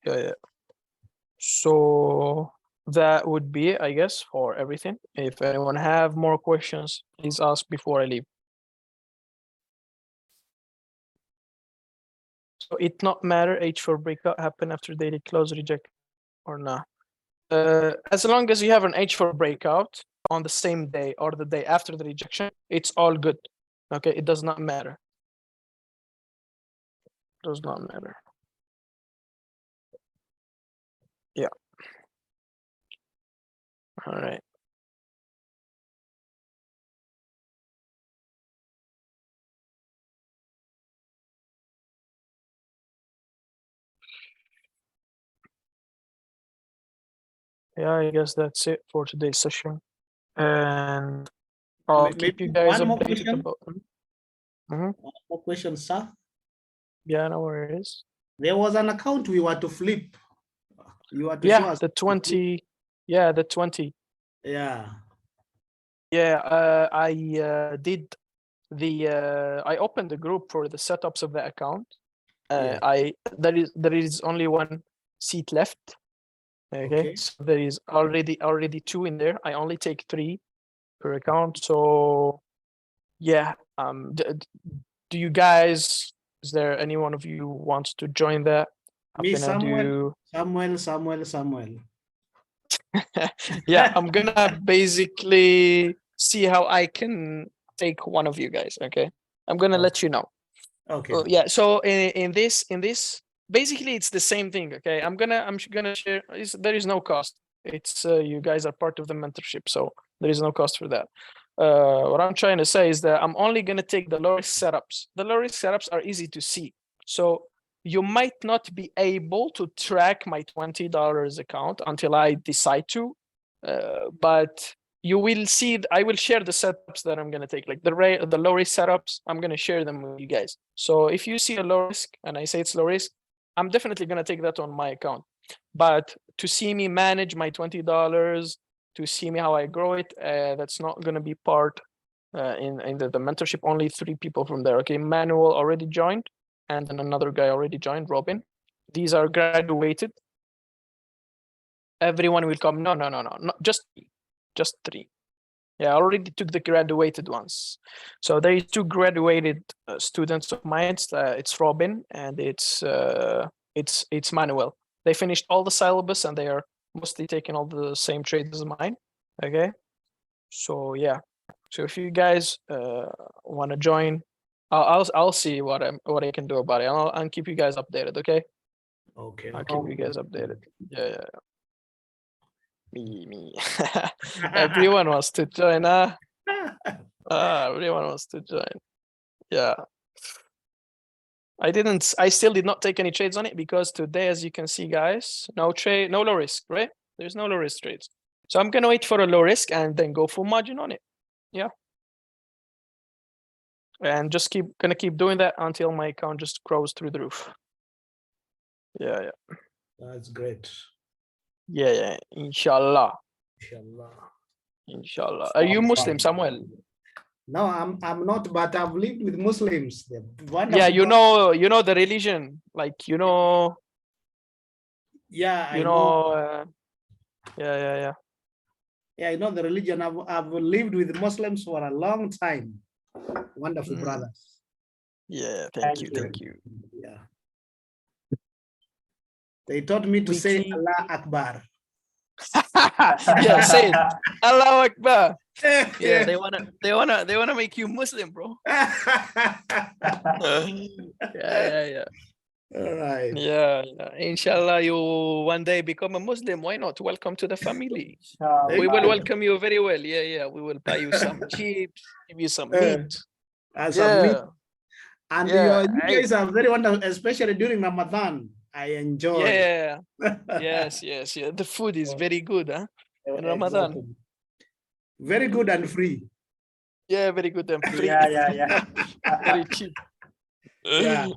Yeah. So that would be it, I guess, for everything. If anyone have more questions, please ask before I leave. So it not matter H4 breakout happen after daily close reject or not. As long as you have an H4 breakout on the same day or the day after the rejection, it's all good. Okay, it does not matter. Does not matter. Yeah. All right. Yeah, I guess that's it for today's session. And I'll keep you guys one more updated question. about them. One more question, sir. Yeah, no worries. There was an account we were to flip. You were to show Yeah, us the 20. Yeah, the 20. Yeah. Yeah, I did the I opened the group for the setups of the account. There is only one seat left. Okay, so there is already 2 in there. I only take 3 per account. So yeah, do you guys, is there any one of you who wants to join that? I'm Me, gonna Samuel. yeah, I'm gonna basically see how I can take one of you guys. Okay, I'm gonna Oh. let you know. Okay. Yeah. So in this, basically it's the same thing. Okay, I'm gonna share. There is no cost. It's you guys are part of the mentorship, so there is no cost for that. What I'm trying to say is that I'm only gonna take the low risk setups. The low risk setups are easy to see, so you might not be able to track my $20 account until I decide to, but you will see. I will share the setups that I'm gonna take, like the low risk setups. I'm gonna share them with you guys. So if you see a low risk and I say it's low risk, I'm definitely gonna take that on my account. But to see me manage my $20, to see me how I grow it, that's not gonna be part in the mentorship. Only 3 people from there. Okay, Manuel already joined, and then another guy already joined, Robin. These are graduated. Everyone will come. No, not just 3. Yeah, I already took the graduated ones. So there is 2 graduated students of mine. It's Robin and it's Manuel. They finished all the syllabus and they are mostly taking all the same trades as mine. Okay, so yeah. So if you guys want to join, I'll see what I can do about it. I'll keep you guys updated. Okay. Okay. I'll keep you guys updated. Yeah. Me. Everyone wants to join, huh? Everyone wants to join. Yeah. I still did not take any trades on it because today, as you can see, guys, no low risk, right? There's no low risk trades. So I'm gonna wait for a low risk and then go full margin on it. Yeah. And just gonna keep doing that until my account just grows through the roof. Yeah. That's great. Yeah. Inshallah. Are you Muslim, Samuel? No, I'm not, but I've lived with Muslims. Yeah, you know the religion, like Yeah, I know. Yeah. Yeah, I know the religion. I've lived with Muslims for a long time. Wonderful brothers. Yeah, thank you. Yeah. They taught me to say Allah Akbar. Yeah, say it. Allah Akbar. Yeah, they wanna make you Muslim, bro. Yeah. All right. Yeah. Inshallah, you one day become a Muslim. Why not? Welcome to the family. We will welcome you very well. Yeah. We will buy you some chips, give you some meat. Some meat. And Yeah, you guys are very wonderful, especially during Ramadan. I enjoy. Yeah. Yes. The food is very good, huh? In Ramadan. Exactly. Very good and free. Yeah, very good and free. Yeah. Very cheap. Yeah.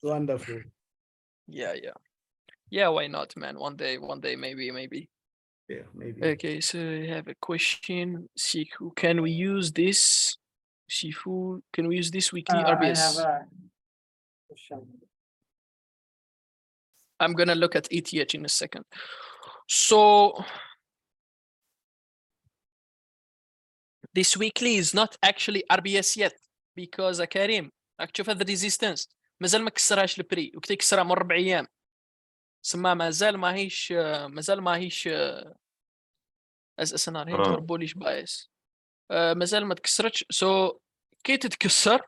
Wonderful. Yeah, why not, man? One day, maybe. Yeah, maybe. Okay, so I have a question. Sifu, can we use this? Sifu, can we use this weekly RBS? I have a question. I'm gonna look at ETH in a second. So this weekly is not actually RBS yet because Karim راك تشوف هذا الريزيستنس مازال ما كسرهاش البري وقت يكسرها من 4 ايام سما مازال ماهيش از اسنار هي بوليش بايس مازال ما تكسرتش سو كي تتكسر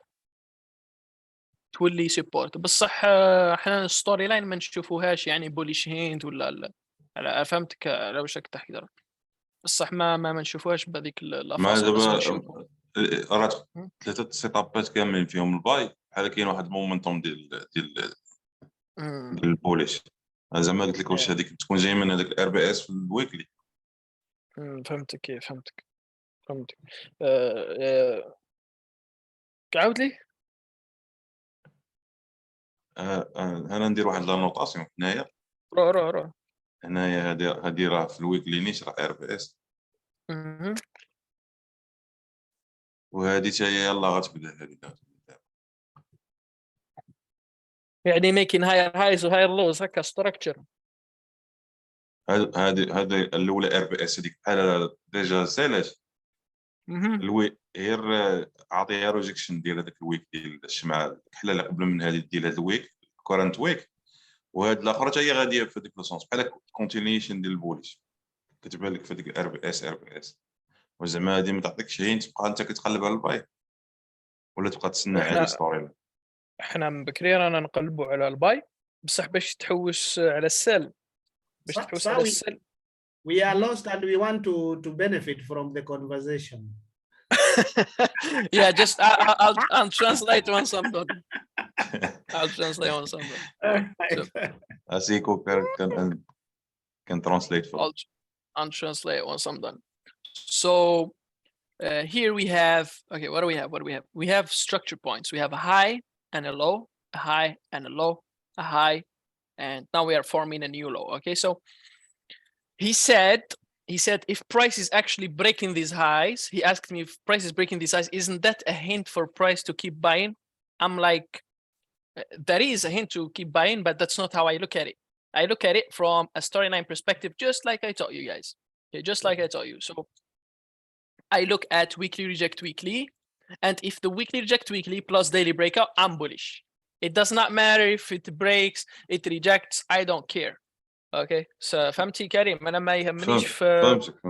تولي سيبورت بصح احنا ستوري لاين ما نشوفوهاش يعني بوليش هينت ولا لا فهمتك على واش راك تحكي درك بصح ما نشوفوهاش بهذيك ما دابا راه 3 سيتابات كاملين فيهم الباي بحال كاين واحد المومنتوم ديال البوليش زعما قلت لك واش هذيك تكون جايه من هذاك الار بي اس في الويكلي فهمتك عاود لي انا ندير واحد لا نوطاسيون هنايا رو هنايا هذه راه في الويكلي نيش راه ار بي اس وهذه حتى هي يلاه غتبدا هذه يعني ميكين هاير هايز وهاير لوز هكا ستراكشر هذه الاولى ار بي اس هذيك بحال ديجا سالات غير عطيها روجيكشن ديال هذاك الويك ديال الشمعه الكحله اللي قبل من هذه ديال هذا الويك كورنت ويك، وهاد الاخرى حتى هي غاديه في هذيك السونس بحال كونتينيشن ديال البوليش كتبان لك في هذيك ار بي اس. وزعما هادي ما تعطيكش هين تبقى انت كتقلب على الباي ولا تبقى تسنى على الستوري. احنا من بكري رانا نقلبوا على الباي بصح باش تحوس على السل، باش تحوس على السل. We are lost and we want to benefit from the conversation. Yeah, just I'll translate one something. I'll translate one something. Asiko can translate for. I'll translate one something. So here we have, okay, what do we have? We have structure points. We have a high and a low, a high and a low, a high, and now we are forming a new low. Okay, so he said if price is actually breaking these highs, he asked me if price is breaking these highs, isn't that a hint for price to keep buying? I'm like, that is a hint to keep buying, but that's not how I look at it. I look at it from a storyline perspective, just like I taught you guys. Okay, just like I taught you. So I look at weekly reject weekly, and if the weekly reject weekly plus daily breakout, I'm bullish. It does not matter if it breaks, it rejects, I don't care. اوكي فهمتي كريم؟ انا ما يهمنيش فهمتك.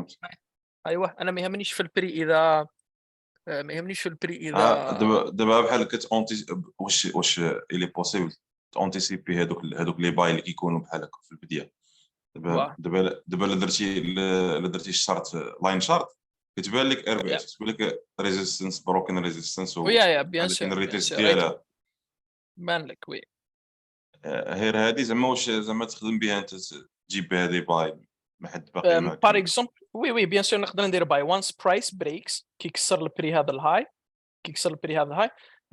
ايوه انا ما يهمنيش في البري اذا دابا بحال كتونتي واش الي بوسيبل تونتيسيبي هذوك لي باي اللي كيكونوا بحال هكا في البدايه. دابا الا درتي الشارت لاين شارت كتبان لك ار بي اس، كتبان لك ريزيستنس بروكن ريزيستنس ويا بيان سور الريتيست ديالها بان لك. وي غير هذه زعما واش زعما تخدم بها انت تجيب بها دي باي ما حد باقي معاك. بار اكزومبل وي بيان سور نقدر ندير باي وانس برايس بريكس كيكسر البري هذا الهاي،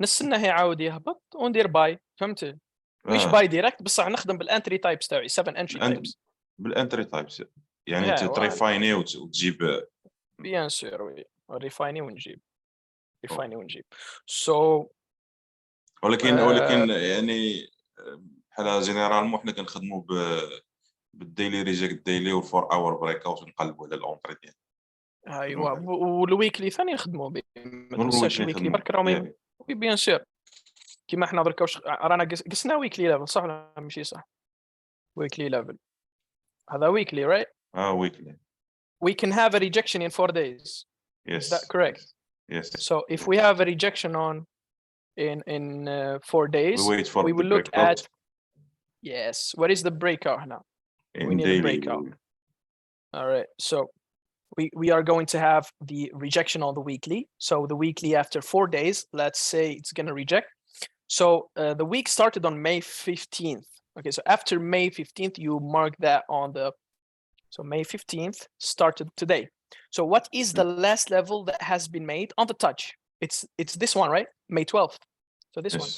نستناه يعاود يهبط وندير باي. فهمتي؟ مش باي ديريكت بصح نخدم بالانتري تايبس تاعي 7 انتري تايبس. بالانتري تايبس يعني تريفايني وتجيب بيان سور. وي ريفايني ونجيب سو ولكن يعني بحال جينيرالمون حنا كنخدموا بالديلي ريجيكت ديلي و4 اور بريك اوت ونقلبوا على الاونتري ديالنا. ايوا والويكلي ثاني نخدموا به، ما تنساش الويكلي برك راهم وي بيان سور كيما حنا درك رانا قسنا ويكلي ليفل صح ولا ماشي صح؟ ويكلي ليفل هذا ويكلي رايت؟ ويكلي. We can have a rejection in 4 days. Yes. Is that correct? Yes. So if we have a rejection in 4 days, we will look at what is the breakout now? We need a breakout. All right. So we are going to have the rejection on the weekly. So the weekly after 4 days, let's say it's going to reject. So the week started on May 15th. Okay. So after May 15th, you mark that on the. So May 15th started today. So what is the last level that has been made on the touch? It's this one, right? May 12th. So this one.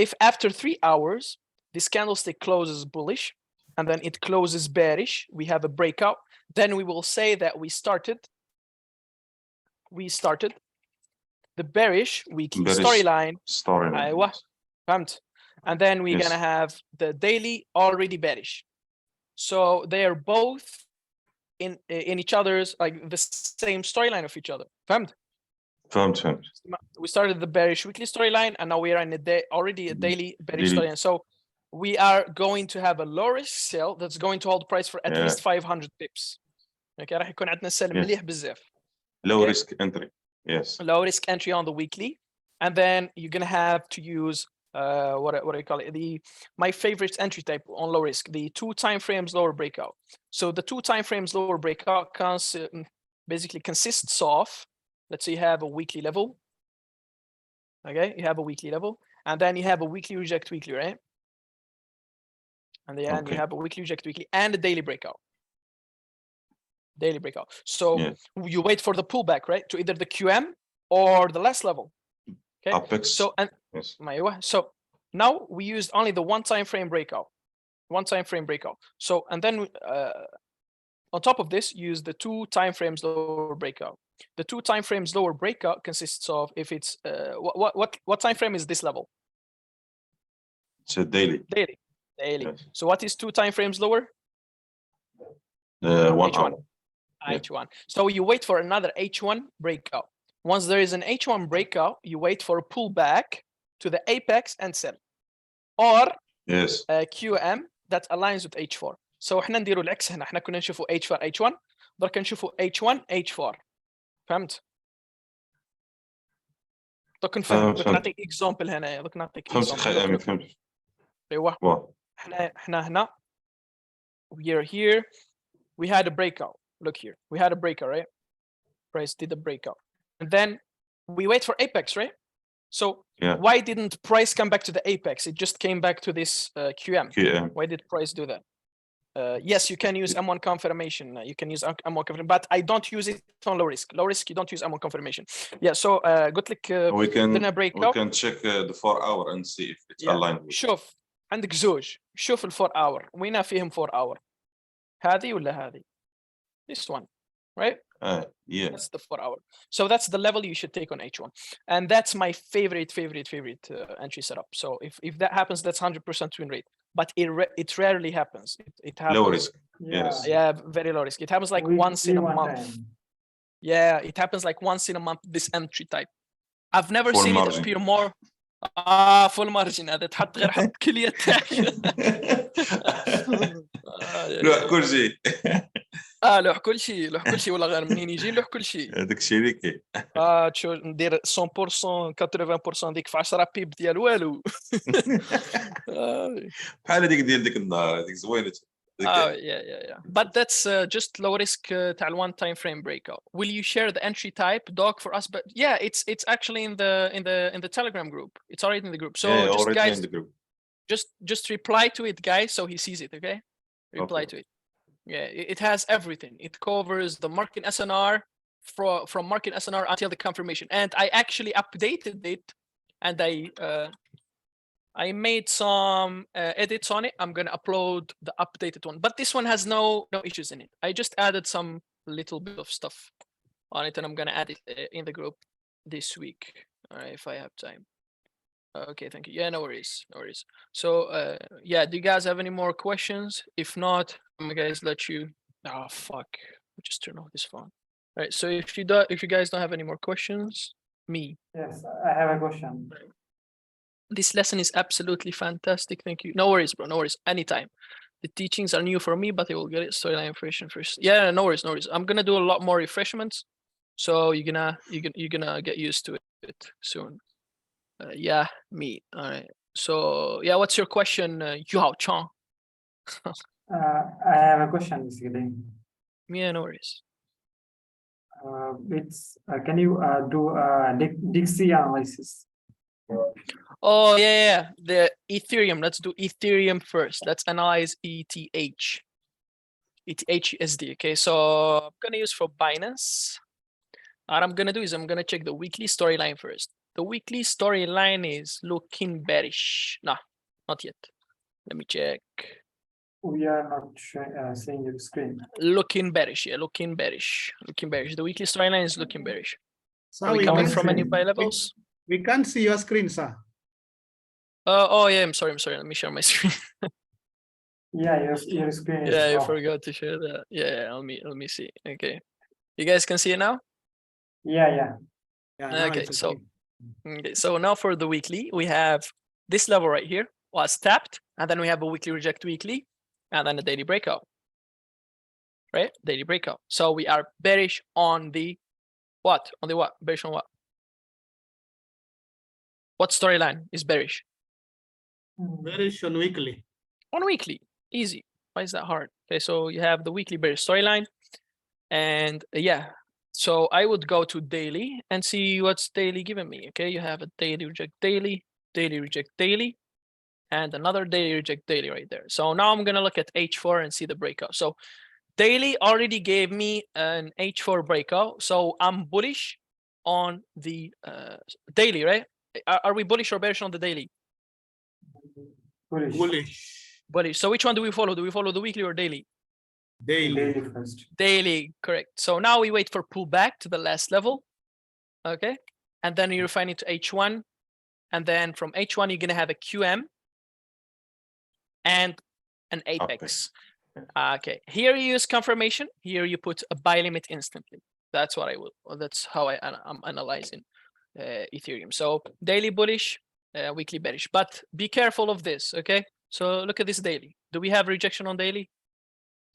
If after 3 hours this candlestick closes bullish and then it closes bearish, we have a breakout, then we will say that we started the bearish weekly storyline. فهمت. And then we're gonna have the daily already bearish. So they are both in each other's like the same storyline of each other. فهمت. We started the bearish weekly storyline and now we are in already a daily bearish storyline. So we are going to have a low risk sell that's going to hold the price for at least 500 pips. Okay, راح يكون عندنا سل مليح بزاف. Low risk entry. Yes. Low risk entry on the weekly, and then you're gonna have to use what do you call it? My favorite entry type on low risk, the 2 time frames lower breakout. So the 2 time frames lower breakout basically consists of, let's say you have a weekly level. Okay, you have a weekly level, and then you have a weekly reject weekly, right? And then you have a weekly reject weekly and a daily breakout. So you wait for the pullback, right? To either the QM or the last level. Okay. Apex. So now we used only the 1 time frame breakout. So and then on top of this, use the 2 time frames lower breakout. The 2 time frames lower breakout consists of if it's what time frame is this level? It's a daily. Yes. So what is 2 time frames lower? 1 H1. H1. So you wait for another H1 breakout. Once there is an H1 breakout, you wait for a pullback to the apex and sell. or Yes. QM that aligns with H4. So احنا نديروا العكس هنا، احنا كنا نشوفوا H4 H1 درك نشوفوا H1 H4. فهمت؟ دوك نفهم، دوك نعطيك اكزامبل هنايا، دوك نعطيك فهمتك خي امين فهمت. ايوا احنا هنا we are here, we had a breakout. Look here, we had a breakout, right? Price did a breakout, and then we wait for apex, right? So why didn't price come back to the apex? It just came back to this QM. Why did price do that? Yes, you can use M1 confirmation. You can use M1 confirmation, but I don't use it on low risk. Low risk, you don't use M1 confirmation. Yeah, so قلت لك we can check the 4 hour and see if it's aligned with. شوف عندك زوج، شوف ال 4 hour وين فيهم 4 hour، هذه ولا هذه؟ This one, right? Yeah. That's the 4 hour. So that's the level you should take on H1, and that's my favorite entry setup. So if that happens, that's 100% win rate. But it rarely happens. It happens. Low risk. Yes. Yeah, very low risk. It happens like once in a month. Yeah, it happens like once in a month. This entry type. I've never Full seen margin. it appear more. Full margin. هذا تحط غير حط كلية تاعك. لوح كل شيء. لوح كل شيء، لوح كل شيء، ولا غير منين يجي لوح كل شيء. هذاك الشيء اللي كاين. تشو ندير 100% 80% ديك في 10 بيب ديال والو. بحال هذيك ديال ديك النهار هذيك زوينه. Yeah. But that's just low risk تاع one time frame breakout. Will you share the entry type doc for us? But yeah, it's actually in the Telegram group. It's already in the group. So just guys, in the group. just reply to it, guys, so he sees it. Okay, reply to it. Yeah, it has everything. It covers the market SNR from market SNR until the confirmation. And I actually updated it, and I made some edits on it. I'm gonna upload the updated one, but this one has no issues in it. I just added some little bit of stuff on it, and I'm gonna add it in the group this week. All right, if I have time. Okay, thank you. Yeah, no worries. So yeah, do you guys have any more questions? If not, I'm gonna let you. Oh fuck! Just turn off this phone. All right. So if you guys don't have any more questions, me. Yes, I have a question. This lesson is absolutely fantastic. Thank you. No worries, bro. No worries. Anytime. The teachings are new for me, but I will get it. Storyline refreshment first. Yeah, no worries. I'm gonna do a lot more refreshments, so you're gonna get used to it soon. Yeah, me. All right. So yeah, what's your question, Yao Chang? I have a question, basically. Yeah, no worries. It's can you do Dixie analysis? Oh yeah, the Ethereum. Let's do Ethereum first. Let's analyze ETHUSD. Okay, so I'm gonna use for Binance. What I'm gonna do is I'm gonna check the weekly storyline first. The weekly storyline is looking bearish. No, not yet. Let me check. We are not seeing your screen. Looking bearish. Yeah, looking bearish. The weekly storyline is looking bearish. So are we coming from any buy levels? We can't see your screen, sir. Oh yeah, I'm sorry. Let me share my screen. Yeah, your screen is yeah, I off. forgot to share that. Yeah, let me see. Okay, you guys can see it now. Yeah. Okay, so now for the weekly, we have this level right here was tapped, and then we have a weekly reject weekly, and then a daily breakout. Right, daily breakout. So we are bearish on the what? On the what? Bearish on what? What storyline is bearish? Bearish on weekly. On weekly, easy. Why is that hard? Okay, so you have the weekly bearish storyline, and yeah, so I would go to daily and see what's daily giving me. Okay, you have a daily reject daily, reject daily, and another daily reject daily right there. So now I'm gonna look at H4 and see the breakout. So daily already gave me an H4 breakout, so I'm bullish on the daily, right? Are we bullish or bearish on the daily? Bullish. So which one do we follow? Do we follow the weekly or daily? Daily first. Daily, correct. So now we wait for pullback to the last level. Okay. And then you refine it to H1. And then from H1, you're going to have a QM and an apex. Okay. Here you use confirmation. Here you put a buy limit instantly. That's what I will. That's how I'm analyzing Ethereum. So daily bullish, weekly bearish. But be careful of this, okay? So look at this daily. Do we have rejection on daily?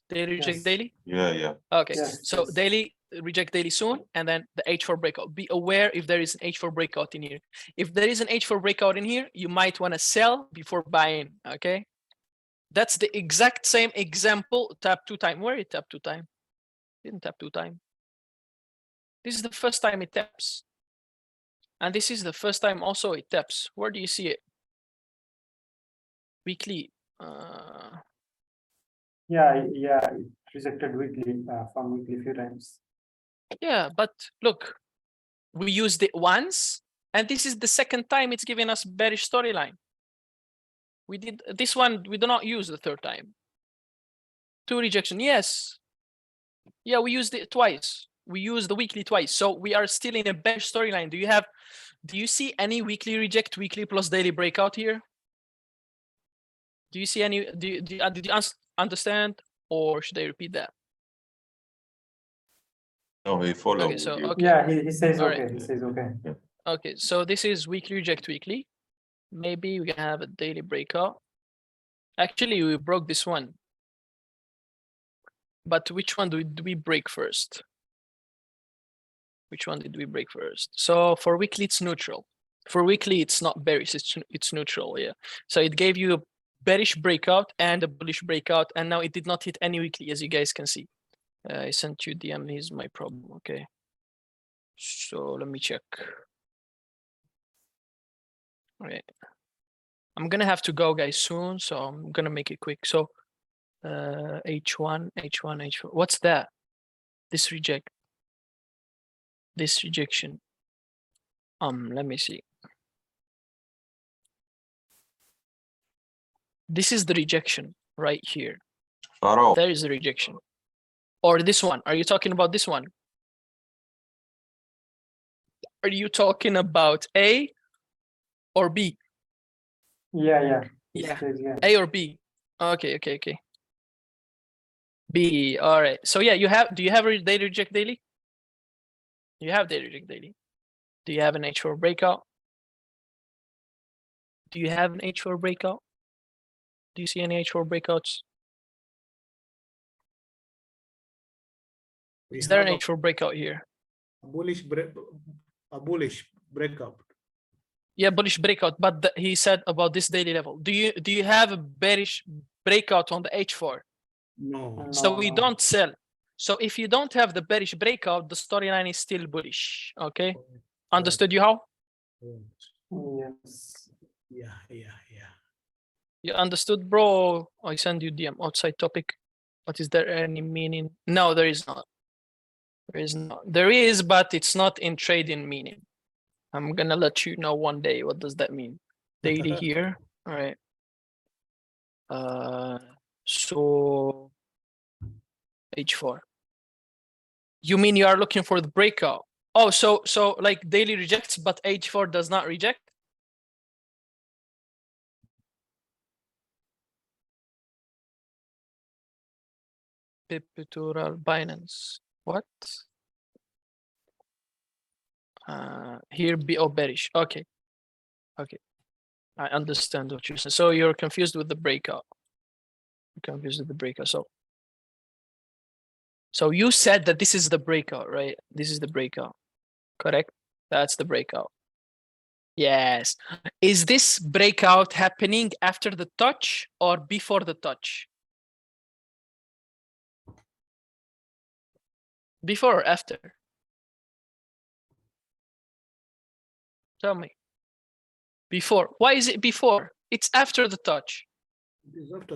Daily reject Yes. daily? Yeah. Okay, Yes, so yes. daily reject daily soon, and then the H4 breakout. Be aware if there is an H4 breakout in here. If there is an H4 breakout in here, you might want to sell before buying, okay? That's the exact same example. Tap 2 time. Where it tap 2 time? Didn't tap 2 time. This is the first time it taps. And this is the first time also it taps. Where do you see it? Weekly. Yeah, it rejected weekly from weekly few times. Yeah, but look, we used it once, and this is the second time it's giving us bearish storyline. We did this one, we do not use the third time. 2 rejection, yes. Yeah, we used it twice. We used the weekly twice. So we are still in a bearish storyline. Do you see any weekly reject, weekly plus daily breakout here? Do you see any, did you understand, or should I repeat that? No, he followed. Okay, so, okay. Yeah, he says All okay. right. He says okay. Okay, so this is weekly reject weekly. Maybe we can have a daily breakout. Actually, we broke this one. But which one did we break first? Which one did we break first? So for weekly, it's neutral. For weekly, it's not bearish, it's neutral, yeah. So it gave you a bearish breakout and a bullish breakout, and now it did not hit any weekly, as you guys can see. I sent you DM, here's my problem, okay. So let me check. All right. I'm gonna have to go, guys, soon, so I'm gonna make it quick. So H1, what's that? This reject. This rejection. Let me see. This is the rejection right here. Faro. There is the rejection. Or this one. Are you talking about this one? Are you talking about A or B? Yeah. Yeah. Says, yeah. A or B? Okay. B. All right. So yeah, do you have a daily reject daily? You have daily reject daily. Do you have an H4 breakout? Do you have an H4 breakout? Do you see any H4 breakouts? Is there an H4 breakout here? A bullish breakout. Yeah, bullish breakout. But he said about this daily level. Do you have a bearish breakout on the H4? No. So we don't sell. So if you don't have the bearish breakout, the storyline is still bullish. Okay. Understood you how? Yes. Yeah. You understood, bro? I send you DM outside topic. But is there any meaning? No, there is not. There is not. There is, but it's not in trading meaning. I'm gonna let you know one day. What does that mean? Daily here. All right. So H4. You mean you are looking for the breakout? Oh, so like daily rejects, but H4 does not reject? Pictorial Binance. What? Here BO bearish. Okay. I understand what you're saying. So you're confused with the breakout. So you said that this is the breakout, right? This is the breakout. Correct? That's the breakout. Yes. Is this breakout happening after the touch or before the touch? Before or after? Tell me. Before. Why is it before? It's after the touch.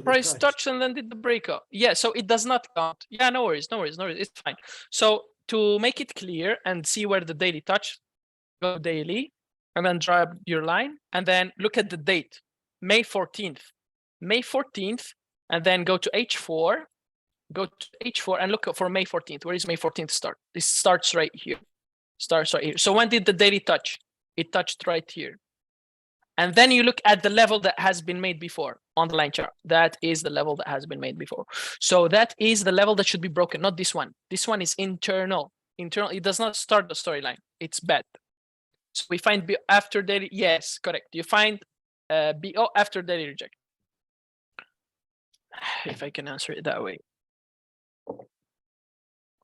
Price touch and then did the breakout. Yeah, so it does not count. Yeah, no worries. It's fine. So to make it clear and see where the daily touch, go daily, and then draw your line, and then look at the date, May 14th. May 14th, and then go to H4. Go to H4 and look for May 14th. Where is May 14th start? This starts right here. So when did the daily touch? It touched right here. And then you look at the level that has been made before on the line chart. That is the level that has been made before. So that is the level that should be broken, not this one. This one is internal. It does not start the storyline. It's bad. So we find BO after daily. Yes, correct. You find BO after daily reject. If I can answer it that way.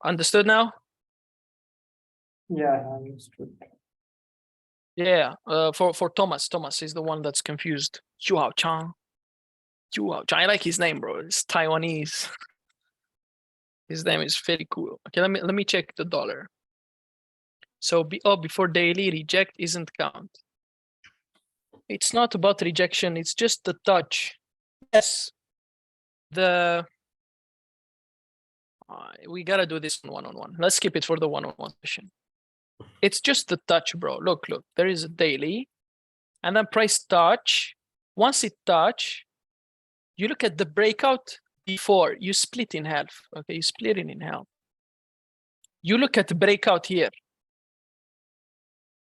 Understood now? Yeah, I understood. Yeah. For Thomas is the one that's confused. Chuao Chang. I like his name, bro. It's Taiwanese. His name is very cool. Okay, let me check the dollar. So BO before daily reject isn't count. It's not about rejection. It's just the touch. Yes. We gotta do this one-on-one. Let's skip it for the one-on-one session. It's just the touch, bro. Look. There is a daily, and then price touch. Once it touch, you look at the breakout before you split in half. Okay, you split it in half. You look at the breakout here.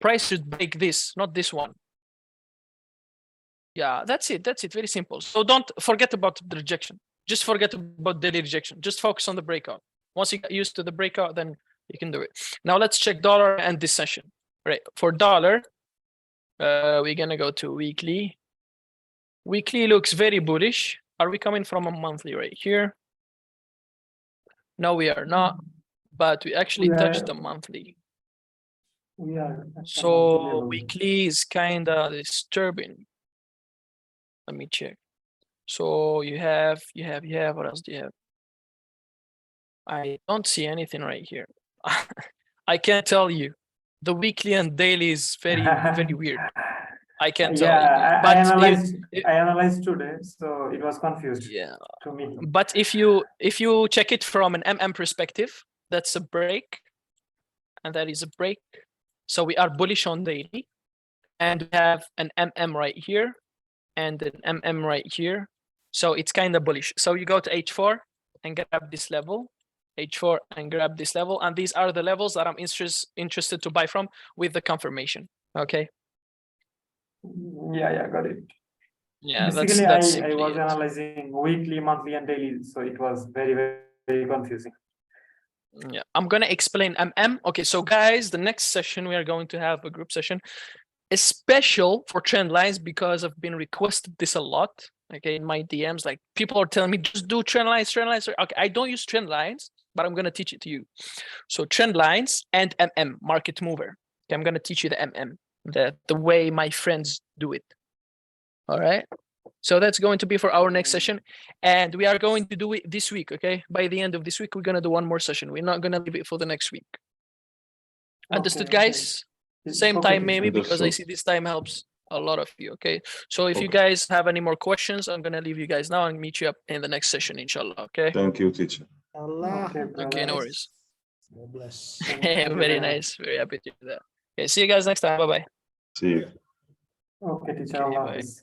Price should break this, not this one. Yeah, that's it. Very simple. So don't forget about the rejection. Just forget about daily rejection. Just focus on the breakout. Once you get used to the breakout, then you can do it. Now let's check dollar and this session. Right. For dollar, we're gonna go to weekly. Weekly looks very bullish. Are we coming from a monthly right here? No, we are not. But we actually touched the monthly. We are. So weekly is kind of disturbing. Let me check. So you have, what else do you have? I don't see anything right here. I can't tell you. The weekly and daily is very, very weird. I can't tell you. But I analyzed today, so it was confused. Yeah. To me. But if you check it from an MM perspective, that's a break. And that is a break. So we are bullish on daily. And we have an MM right here. And an MM right here. So it's kind of bullish. So you go to H4 and grab this level. H4 and grab this level. And these are the levels that I'm interested to buy from with the confirmation. Okay. Yeah, got it. Yeah, basically that's I was analyzing weekly, monthly, and daily, so it was very, very confusing. Yeah, I'm gonna explain MM. Okay, so guys, the next session we are going to have a group session, a special for trend lines, because I've been requested this a lot. Okay, in my DMs, like people are telling me just do trend lines. Okay, I don't use trend lines, but I'm gonna teach it to you. So trend lines and MM, market mover. Okay, I'm gonna teach you the MM, the way my friends do it. All right. So that's going to be for our next session. And we are going to do it this week, okay? By the end of this week, we're going to do one more session. We're not going to leave it for the next week. Understood, guys? Same time maybe, because I see this time helps a lot of you, okay? So if you guys have any more questions, I'm going to leave you guys now and meet you up in the next session, inshallah, okay? Thank you, teacher. Allah. Okay, no worries. God bless. Very nice. Very happy to do that. Okay, see you guys next time. Bye-bye. See you. Okay, teacher. Okay, Allah bye. Hafiz.